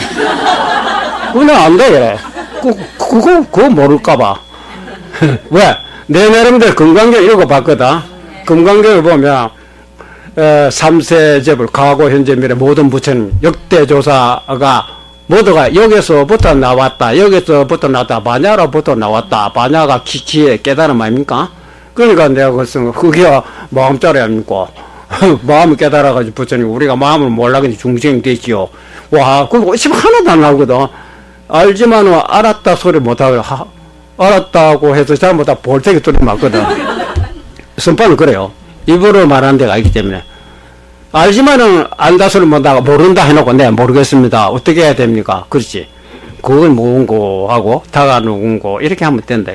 그거 안 돼 이래. 그거 모를까봐. 왜? 내 나름대로 금강경 읽어봤거든. 금강경을 보면 3세제불 과거 현재 미래 모든 부처님 역대조사가 모두가 여기서부터 나왔다. 여기서부터 나왔다. 반야로부터 나왔다. 반야가 기치의 깨달음 아닙니까? 그러니까 내가 그랬으면 그게 마음자리 아닙니까? 마음을 깨달아가지고 부처님 우리가 마음을 몰라가지고 중생이 되지요. 와 그거 의심 하나도 안 나오거든. 알지만은 알았다 소리 못하고 알았다고 해서 잘못하다 볼때기 소리 맞거든. 선판은 그래요. 입으로 말하는 데가 있기 때문에 알지만은 안다 소리 못하고 모른다 해놓고 네 모르겠습니다. 어떻게 해야 됩니까? 그렇지. 그건 누군고 하고 다가 누군고 이렇게 하면 된다.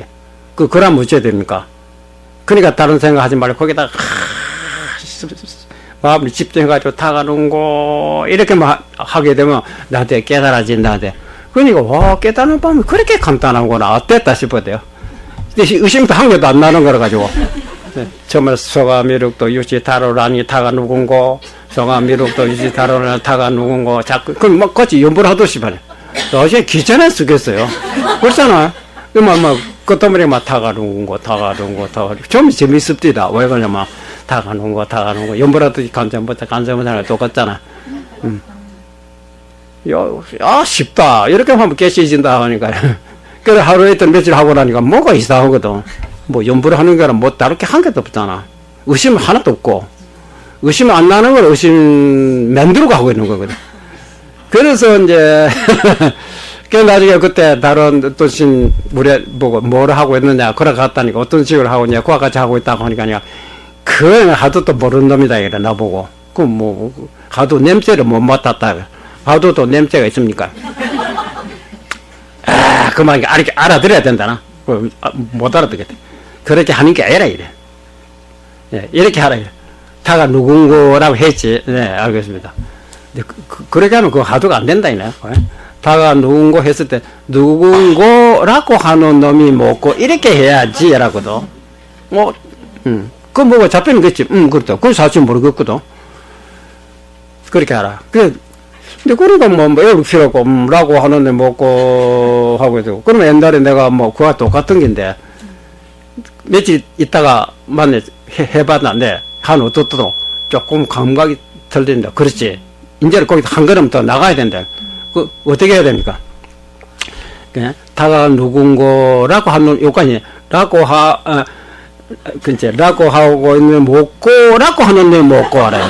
그럼 문제 됩니까? 그러니까 다른 생각하지 말고 거기다가 마음을 집중해가지고 다가 누군고 이렇게 하게 되면 나한테 깨달아진다는데 그러니까 와 깨달은 밤이 그렇게 간단하구나 어땠다 싶어요. 근데 의심도 한 개도 안 나는 거라 가지고 네. 처음에 서가미륵도 유치타로라니 타가 누군고 서가미륵도 유치타로라니 타가 누군고 자꾸 그럼 막 같이 연구를 하듯이 말이야. 어제 귀찮아 쓰겠어요. 그렇잖아. 그만 끝머리 막 타가 누군고 좀 재밌습니다. 왜 그러냐면 타가 누군고 연구를 하듯이 간장부터 똑같잖아. 쉽다. 이렇게 하면 깨시진다 하니까. 그래, 하루 이틀 며칠 하고 나니까 뭐가 이상하거든. 뭐, 연부를 하는 거랑 뭐, 다르게 한 개도 없잖아. 의심 하나도 없고. 의심 안 나는 걸 의심 만들고 하고 있는 거거든. 그래서 이제, 그 나중에 그때 다른 또 신, 우리 보고 뭘 하고 있느냐, 그래 갔다니까 어떤 식으로 하고 있냐, 그와 같이 하고 있다고 하니까, 그건 하도 또 모르는 놈이다, 이래, 나보고. 하도 냄새를 못 맡았다. 하도도 냄새가 있습니까? 그만 알아들어야 된다나? 못 알아듣겠다. 그렇게 하는 게 아니라 이래. 예, 이렇게 하라. 다가 누군고라고 했지. 네, 알겠습니다. 근데 그렇게 하면 그 하도가 안 된다, 이네. 다가 누군고 했을 때, 누군고라고 하는 놈이 뭐고, 이렇게 해야지, 라거든. 그 뭐가 잡히는 거지. 그렇다. 그건 사실 모르겠거든. 그렇게 하라. 근데 그러니까 뭐 외울 필요 없고 라고 하는데 먹고 하고 있고 그러면 옛날에 내가 뭐 그와 똑같은 건데 며칠 있다가 해봤는데 한 어떻더도 조금 감각이 틀린다. 그렇지. 이제는 거기 한 걸음 더 나가야 된다. 어떻게 해야 됩니까? 예? 다가 누군고라고 하는 요까지 근데 라고 하고 있는 먹고라고 하는 데 먹고 알아요.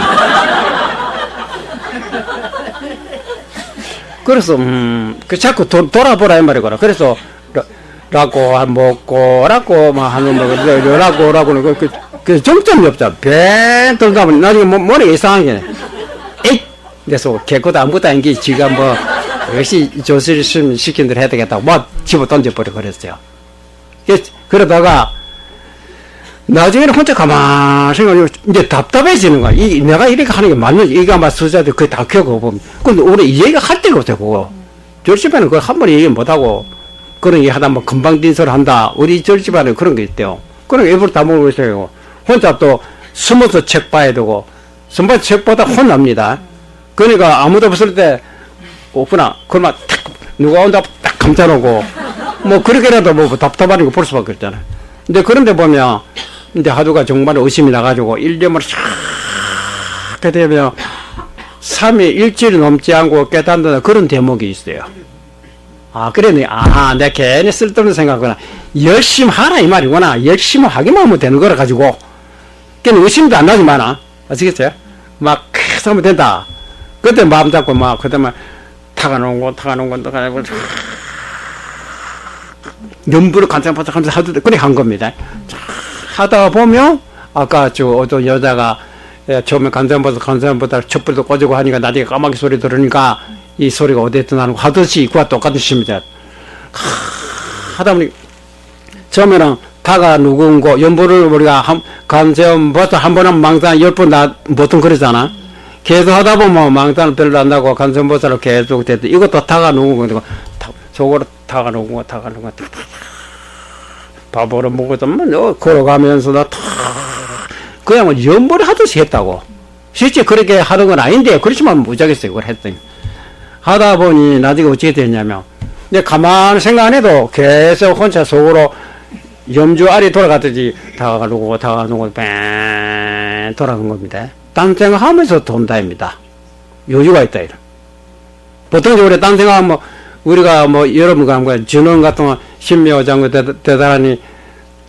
그래서 그 자꾸 돌아보라 이 말이거라. 그래서 라고 먹고라고 막 하는 거 라고는 그 정점이 없잖아. 뱅 돌다 보니 나중에 머리가 이상하게 에잇 그래서 개코도 아무것도 아닌 게 지가 뭐 역시 조실 시킨 대로 해야 되겠다고 뭐 집어 던져버려 그랬어요. 그러다가 나중에는 혼자 가만히 생각하면 이제 답답해지는 거야. 내가 이렇게 하는 게 맞는지, 이게 아마 수자들 거의 다 겪어보면. 근데 우리 이 얘기가 할 데가 없어요, 그거. 절집안은 그걸 한 번에 얘기 못하고, 그런 얘기 하다 뭐 금방 딘소를 한다. 우리 절집안에 그런 게 있대요. 그런 게 일부러 다 모르고 있어요. 혼자 또 숨어서 책 봐야 되고, 숨어서 책 보다 혼납니다. 그러니까 아무도 없을 때, 없구나. 그러면 탁, 누가 온다 딱 감싸놓고, 뭐 그렇게라도 뭐 답답하는 거 볼 수밖에 없잖아요. 근데 그런데 보면, 이제 하두가 정말 의심이 나가지고, 1년을 샥 되면, 3일 일주일이 넘지 않고 깨닫는다 그런 대목이 있어요. 아, 그러네. 내가 괜히 쓸데없는 생각하구나. 열심히 하라, 이 말이구나. 열심히 하기만 하면 되는 거라 가지고, 걔는 의심도 안 나지만, 아시겠어요? 막, 계속 하면 된다. 그때 마음 잡고 막, 그때 막, 타가놓은 거, 연부를 간장바짝 하면서 하도 그렇게 한 겁니다. 하다 보면 아까 어떤 여자가 처음에 간장바닥 촛불도 꺼지고 하니까 나중에 까마귀 소리 들으니까 이 소리가 어디에서 나는 거 하듯이 그와 똑같은 심이다. 하다 보니 처음에는 다가 누군고 연부를 우리가 간장바닥 한 번 하면 망상 10번 보통 그러잖아. 계속 하다 보면 망상을 별로 안 나고 간장바닥으로 계속 됐대. 이것도 다가 누군고 저거로 다가 누군고 바보로 먹었더만 걸어가면서도 그냥 뭐 연보를 하듯이 했다고. 실제 그렇게 하는 건 아닌데 그렇지만 무지하겠어요. 그걸 했더니 하다 보니 나중에 어떻게 됐냐면 이제 가만히 생각 안 해도 계속 혼자 속으로 염주 알이 돌아가듯이 다가 누구 뺑 돌아간 겁니다. 딴 생각하면서 돈다입니다. 요유가 있다 이런. 보통 우리 딴 생각하면 우리가 뭐 여러분과 함께 준원 같은 거 신묘장구 대단하니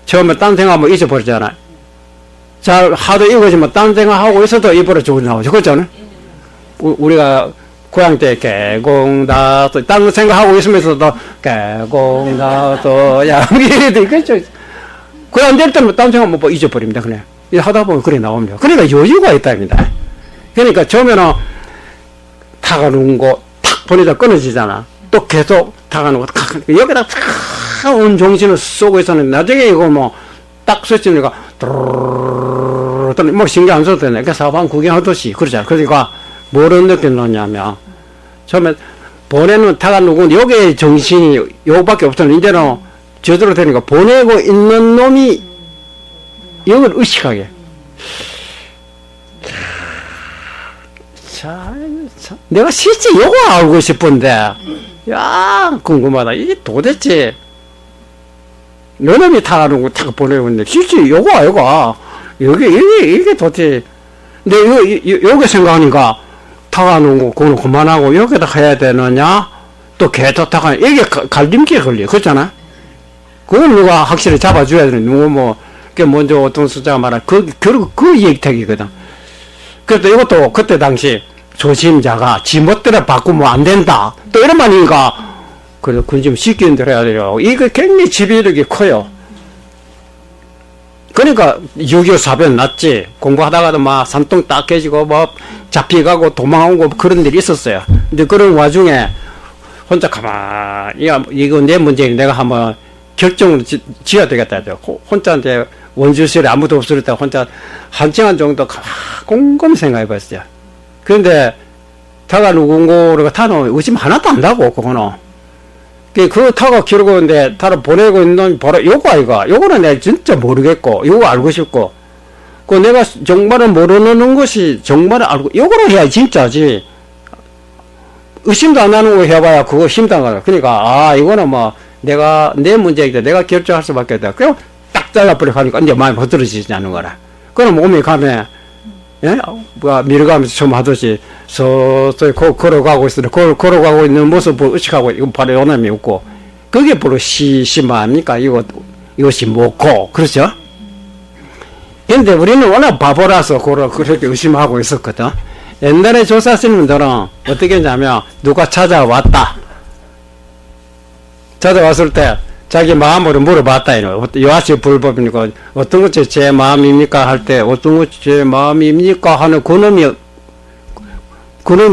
처음에 딴 생각하면 잊어버리잖아. 잘 하도 이거지만 딴 생각하고 있어도 입으로 좋은 나오죠. 그렇잖아요. 우리가 고향 때 개공다소 딴 생각하고 있으면서도 개공다소 양이래도 있겠죠. 그안 될 때는 딴 생각 못 잊어버립니다. 그냥 하다 보면 그래 나옵니다. 그러니까 여유가 있답니다. 그러니까 처음에는 타가는 거 탁 보내다 끊어지잖아. 또 계속 타가는 거 여기다 탁 온 정신을 쏘고 있었는데 나중에 이거 뭐 딱 설치니까 뭐 신경 안 써도 되네. 그러니까 사방 구경하듯이 그러잖아. 그러니까 뭐를 느꼈느냐면 처음에 보내는 타가는 여기에 정신이 요밖에 없었는데 이제는 제대로 되니까 보내고 있는 놈이 이걸 의식하게. 자, 내가 실제 요거 알고 싶은데, 야, 궁금하다. 이게 도대체, 너놈이 타가는 거 딱 보내고 있는데, 실제 요거. 이게 도대체, 근데 요게 생각하니까, 타가는 거, 그거는 그만하고, 여기다 해야 되느냐? 또 계속 타가, 이게 갈림기에 걸려. 그렇잖아? 그걸 누가 확실히 잡아줘야 되는데, 누구 뭐, 먼저 어떤 숫자가 말한 결국 그 얘기택이거든. 그래도 이것도 그때 당시 조심자가 지멋대로 바꾸면 안 된다. 또 이런 말이니까 그래서 그건 좀 시키는 대로 해야 돼요. 이거 굉장히 지배력이 커요. 그러니까 6.25 사변 났지. 공부하다가도 막 산통 딱 깨지고 뭐 잡혀가고 도망오고 그런 일이 있었어요. 근데 그런 와중에 혼자 가만히 이거 내 문제니 내가 한번 결정을 지어야 되겠다. 혼자 이제 원주실에 아무도 없을 때 혼자 한 시간 정도 곰곰이 생각해 봤어요. 그런데 타가 누군가가 타는 의심 하나도 안 나고 그거는. 그 타가 기르고 있는데 타를 보내고 있는 놈이 바로 요거 아이가. 요거는 내가 진짜 모르겠고 요거 알고 싶고 그 내가 정말은 모르는 것이 정말 알고 요거를 해야 진짜지. 의심도 안 나는 거 해봐야 그거 힘당하다. 그러니까 이거는 뭐 내가 내 문제이기 때문에 내가 결정할 수밖에 없다. 그냥 딱 잘라버려 가니까 이제 마음이 흐트러지지 않는 거라. 그럼 몸이 가면 밀어가면서 처음 하듯이 서서히 걸어가고 있어. 걸어가고 있는 모습을 의식하고 이건 바로 요놈이 없고 그게 바로 뭐 아닙니까? 이것이 뭐고, 그렇죠? 근데 우리는 워낙 바보라서 그렇게 의심하고 있었거든. 옛날에 조사스님들은 어떻게 했냐면, 누가 찾아왔다. 찾아왔을 때, 자기 마음으로 물어봤다. 여하시 불법이니까, 어떤 것이 제 마음입니까? 할 때, 어떤 것이 제 마음입니까? 하는 그놈이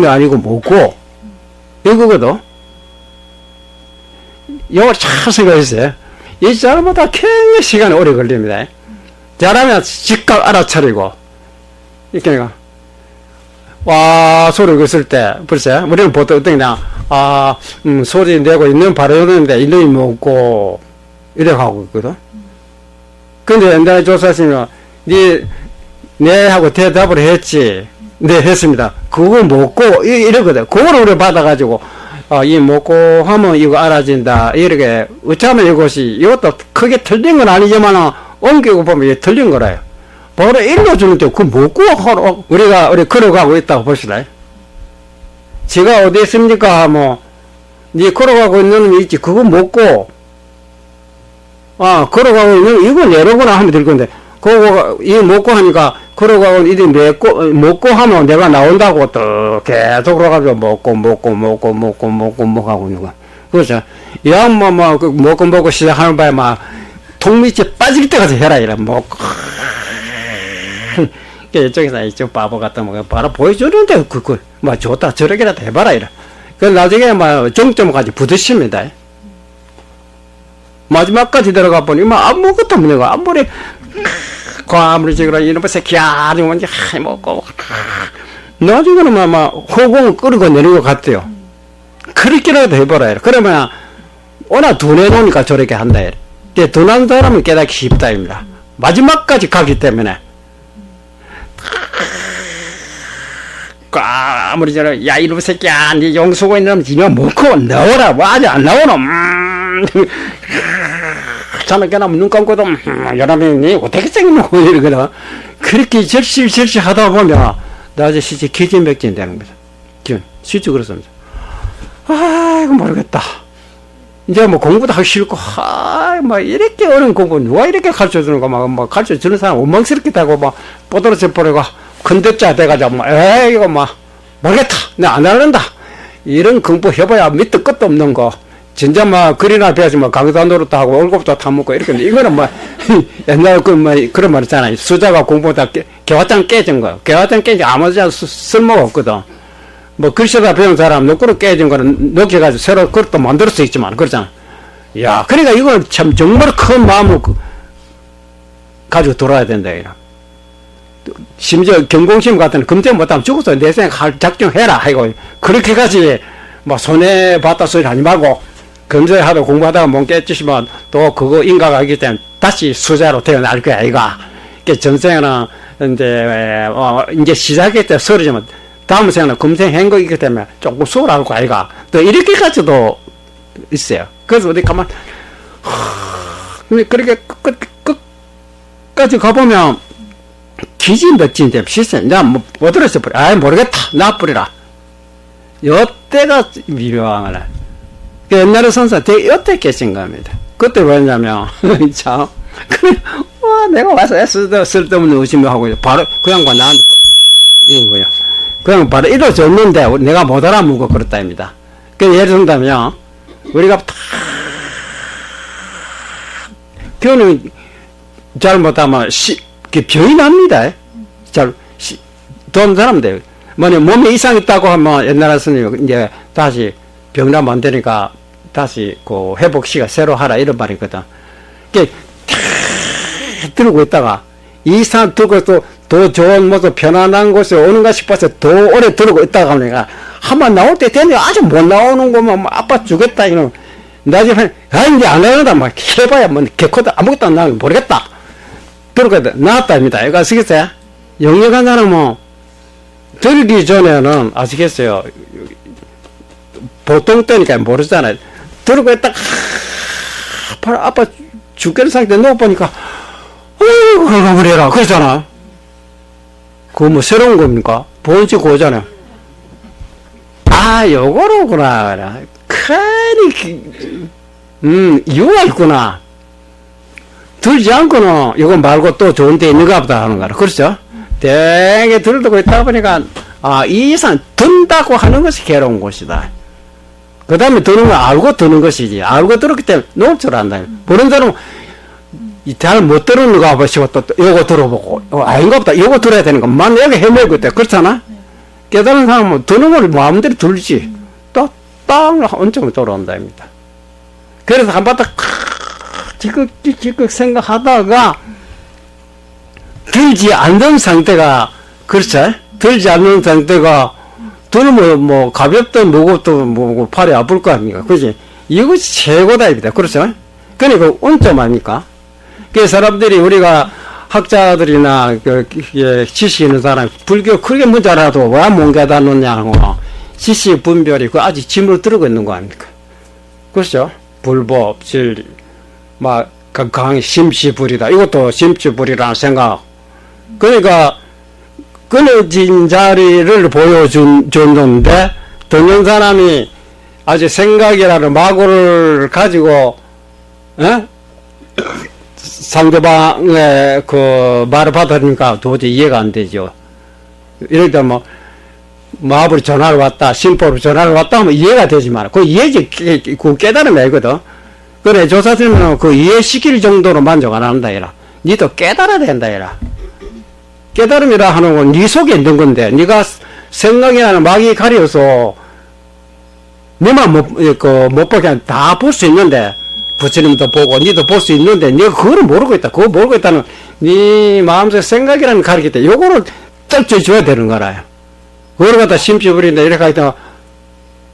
아니고 뭐고, 이거거든. 이걸 잘 생각했어요. 이 사람보다 굉장히 시간이 오래 걸립니다. 잘하면 즉각 알아차리고, 이렇게, 와, 소리를 했을 때, 벌써, 우리는 보통 어떤 게 소리 내고 있는 바르는데, 이놈이 먹고, 이래 하고 있거든. 근데 옛날에 조사하시면, 네 하고 대답을 했지. 네, 했습니다. 그거 먹고, 이러거든. 그걸 우리 받아가지고, 이 먹고 하면 이거 알아진다. 이렇게, 어쩌면 이것도 크게 틀린 건 아니지만, 옮기고 보면 이게 틀린 거라요. 바로 일러주는데, 그 먹고 하러, 우리가 걸어가고 있다고 보시나요? 제가 어디 있습니까? 하면, 네 걸어가고 있는 놈이 있지. 그거 먹고, 걸어가고 있는, 이거 내려오거나 하면 될 건데, 그거, 이거 먹고 하니까, 걸어가고, 이리 먹고 하면 내가 나온다고 또 계속 걸어가지고 먹고 하고 있는 거야. 그렇죠? 이 양반, 먹고 시작하는 바에 통 밑에 빠질 때까지 해라, 이래. 먹고. 이쪽에서 이쪽 바보 같다, 바로 보여주는데, 좋다, 저렇게라도 해봐라, 이래. 나중에 정점까지 붙으십니다. 마지막까지 들어가 보니, 아무것도 없는 거야. 아무리 지그라 이놈의 새끼야 아니면 먹고 나중에는 호공을 끌고 내는 것 같아요. 그렇게라도 해보라. 그러면 워낙 둔해놓으니까 저렇게 한다. 둔한 사람은 깨닫기 쉽다 입니다. 마지막까지 가기 때문에 아무리 저래 야 이놈의 새끼야 니 용수고 있는 놈 지금 먹고 넣어라. 뭐 아직 안 나오노. 자는 깨나면 눈 감고도 여러분이 어떻게 생겼노 이러거든. 그렇게 절실 하다 보면 나중에 실제 기진맥진 되는 거죠. 실제 그렇습니다. 이거 모르겠다. 이제 공부도 하기 싫고 이렇게 어려운 공부 누가 이렇게 가르쳐주는 거 가르쳐주는 사람 원망스럽게 하고 뽀드러져 버리고 큰대자 돼가지고 이거 모르겠다. 내가 안 하는다. 이런 공부 해봐야 밑도 끝도 없는 거. 진짜 글이나 배워서 강의도 노릇도 하고 월급도 타먹고 이렇게 이거는 옛날 그런 말 있잖아요. 수자가 공부하다 개화장 깨진 거예요. 개화장 깨진 게 아무 쓸모가 없거든. 글씨다 배운 사람 너그로 깨진 거는 녹여가지고 새로 그것도 만들 수 있지만 그렇잖아. 야, 그러니까 이건 참 정말 큰 마음을 가지고 돌아야 된다. 심지어 경공심 같은 검증 못하면 죽어서 내 생각 작정해라 하고 그렇게까지 손해봤다 소리 하지 말고 검증하다 공부하다가 몸 깨지시면 또 그거 인가가기 때문에 다시 수자로 태어날 거야 이가. 전생에는 이제 시작할 때 서러지면 다음 생에는 검증한 거이기 때문에 조금 수월할 거 아이가. 또 이렇게까지도 있어요. 그래서 어디 가만 그렇게 끝까지 가보면 기진맥진데 실세 나 못 들었어 버려. 모르겠다. 나 뿌리라. 요때가 미묘한 거라. 옛날에 선사 되게 여태 깨진 겁니다. 그때 뭐였냐면 참 내가 와서 쓸데없는 의심을 하고 바로 그 양반 나한테 이런 거야. 그냥 바로 이루어졌는데 내가 못 알아먹고 그렇다입니다. 예를 든다면 우리가 다 병은 잘못하면 병이 납니다. 돈 사람들 몸에 이상 있다고 하면 옛날에 스님 이제 다시 병나면 안 되니까 다시 회복 시간 새로 하라 이런 말이거든. 들고 있다가 이상 두고 또 더 좋은 모습 편안한 곳에 오는가 싶어서 더 오래 들고 있다가 하니까 한번 나올 때 되면 아직 못 나오는 거면 아빠 주겠다 이러면 나중에 이제 안 나온다 해봐야 개코도 아무것도 안 나오면 모르겠다. 들고 나왔답니다. 이거 아시겠어요? 영역한 사람은 들기 전에는 아시겠어요? 보통 때니까 모르잖아요. 들고 있다가 아빠 죽겠는 상태 누워보니까 어이구 그래라 그러잖아. 그거 새로운 겁니까? 본지 그거잖아요. 요거로구나. 큰이 이유가 있구나. 들지 않고는 이거 말고 또 좋은 데 있는가 보다 하는 거라. 그렇죠? 되게 들고 있다 보니까, 이 이상 든다고 하는 것이 괴로운 것이다. 그 다음에 드는 거 알고 드는 것이지. 알고 들었기 때문에 놓을 줄 안다. 보는 사람은 잘 못 들은 거 보시고 또 요거 들어보고, 아닌가 보다. 요거 들어야 되는 거. 만 여기 헤매고 있다. 그렇잖아? 깨달은 사람은 드는 걸 마음대로 들지. 또, 땅, 언제면 돌아온다입니다. 그래서 한바탕, 지극 생각하다가, 들지 않는 상태가, 그렇죠? 들지 않는 상태가, 들으면 뭐, 가볍든 무겁든 뭐, 팔이 아플 거 아닙니까? 그지? 이것이 최고다입니다. 그렇죠? 그러니까, 온점 아닙니까? 그 사람들이, 우리가, 학자들이나, 지식 있는 사람, 불교 크게 문제 알아도 왜 못 깨닫느냐고, 지식 분별이 그 아직 짐을 들고 있는 거 아닙니까? 그렇죠? 불법, 진리, 막, 강의 심시불이다. 이것도 심시불이라는 생각. 그러니까, 끊어진 자리를 보여줬는데, 듣는 사람이 아주 생각이라는 마구를 가지고, 상대방의 그 말을 받으니까 도저히 이해가 안 되죠. 이럴 때 뭐, 마법으로 전화를 왔다, 신법으로 전화를 왔다 하면 이해가 되지만, 그 이해지, 그 깨달음이 아니거든. 그래, 조사들은 그 이해시킬 정도로 만족 안 한다, 이라. 니도 깨달아야 된다, 이라. 깨달음이라 하는 건 니 속에 있는 건데, 니가 생각이라는 막이 가려서, 니만 못 보게 다 볼 수 있는데, 부처님도 보고, 니도 볼 수 있는데, 니가 그거를 모르고 있다. 그거 모르고 있다는, 니 마음속에 생각이라는 가르칠 때, 요거를 떨쳐줘야 되는 거라요. 그걸 갖다 심지부린다, 이렇게 하니까,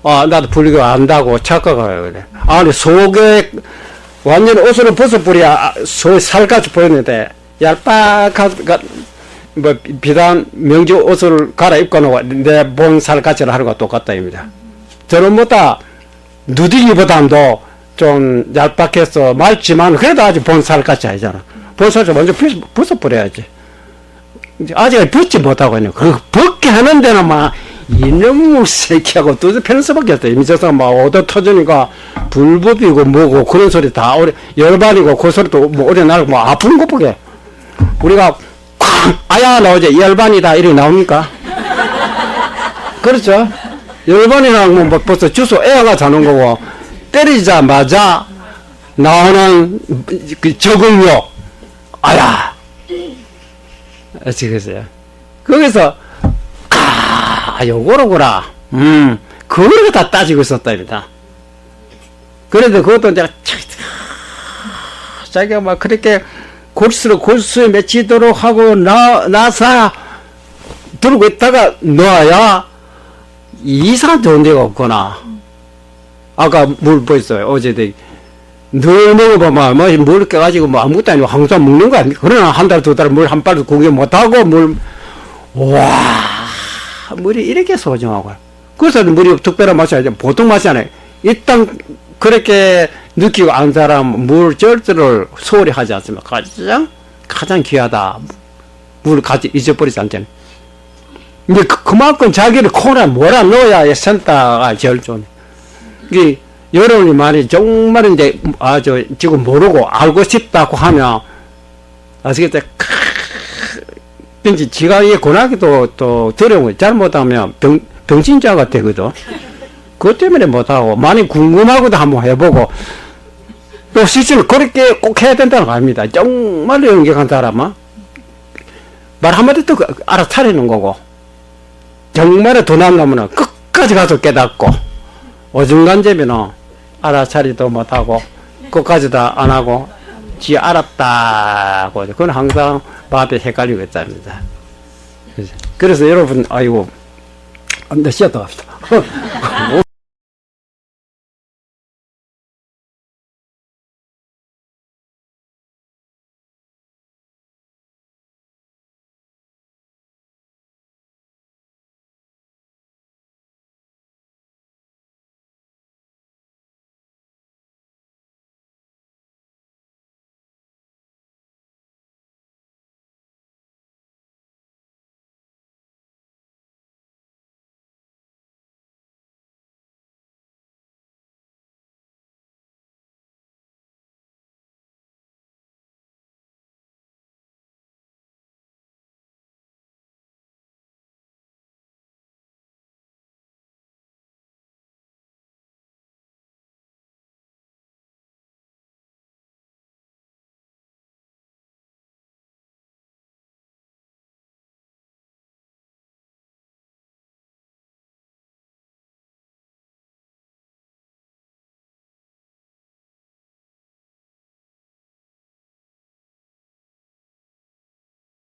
나도 불교 안다고 착각을 그래. 아니, 속에, 완전 옷을 벗어버려야, 속에 살같이 보였는데, 얄빡한, 뭐, 비단, 명주 옷을 갈아입고 나와, 내 본 살같이를 하는 거 똑같다입니다. 저는 뭐다, 누디기보다도 좀 얄팍해서 맑지만, 그래도 아직 본 살같이 아니잖아. 본 살같이 먼저 벗어버려야지. 아직 벗지 못하고 있는 그 벗게 하는 데는 막 이놈의 새끼하고 두세 패는 수밖에 없다. 이미저서 막 오도 터지니까 불법이고 뭐고 그런 소리 다 오래 열반이고 그 소리도 뭐 오래 나고 뭐 아픈 거 보게. 우리가 쾅 아야 나오지 열반이다 이렇게 나옵니까? 그렇죠? 열반이랑 뭐 벌써 주소 애가 자는 거고 때리자마자 나오는 그 적응력 아야. 아시겠어요? 거기서, 요거로구나. 그걸 다 따지고 있었답니다. 그런데 그것도 이제, 자기가 막 그렇게 골수에 맺히도록 하고, 나사 들고 있다가, 놓아야, 이상한 좋은 데가 없구나. 아까 물 보였어요. 어제도. 늘 먹어보면, 물 깨가지고, 아무것도 아니고, 항상 먹는 거 아닙니까? 그러나, 한 달, 두 달 물 한 발도 구경 못하고, 물이 이렇게 소중하고. 그래서 물이 특별한 맛이 아니죠. 보통 맛이 아니에요. 일단, 그렇게 느끼고 안 사람, 물 절대를 소홀히 하지 않습니까? 가장 귀하다. 물을 잊어버리지 않잖아요. 근데 그만큼 자기를 코나 뭐라 넣어야 센터가 제일 좋네. 여러분이 말이 정말 이제 지금 모르고 알고 싶다고 하면 아시겠죠? 왠지 지가 이 고나기도 또 두려운 거 잘못하면 병신자가 되거든. 그것 때문에 못하고 많이 궁금하고도 한번 해보고 또 실제로 그렇게 꼭 해야 된다는 거 아닙니다. 정말 영격한 사람은 말 한마디 또 알아차리는 거고 정말 돈 안 나면 끝까지 가서 깨닫고 오중간제면은 알아차리도 못하고 끝까지 다 안 하고 지 알았다고 그건 항상 마음에 헷갈리고 있답니다. 그래서 여러분 아이고 안 돼 쉬었다 갑시다.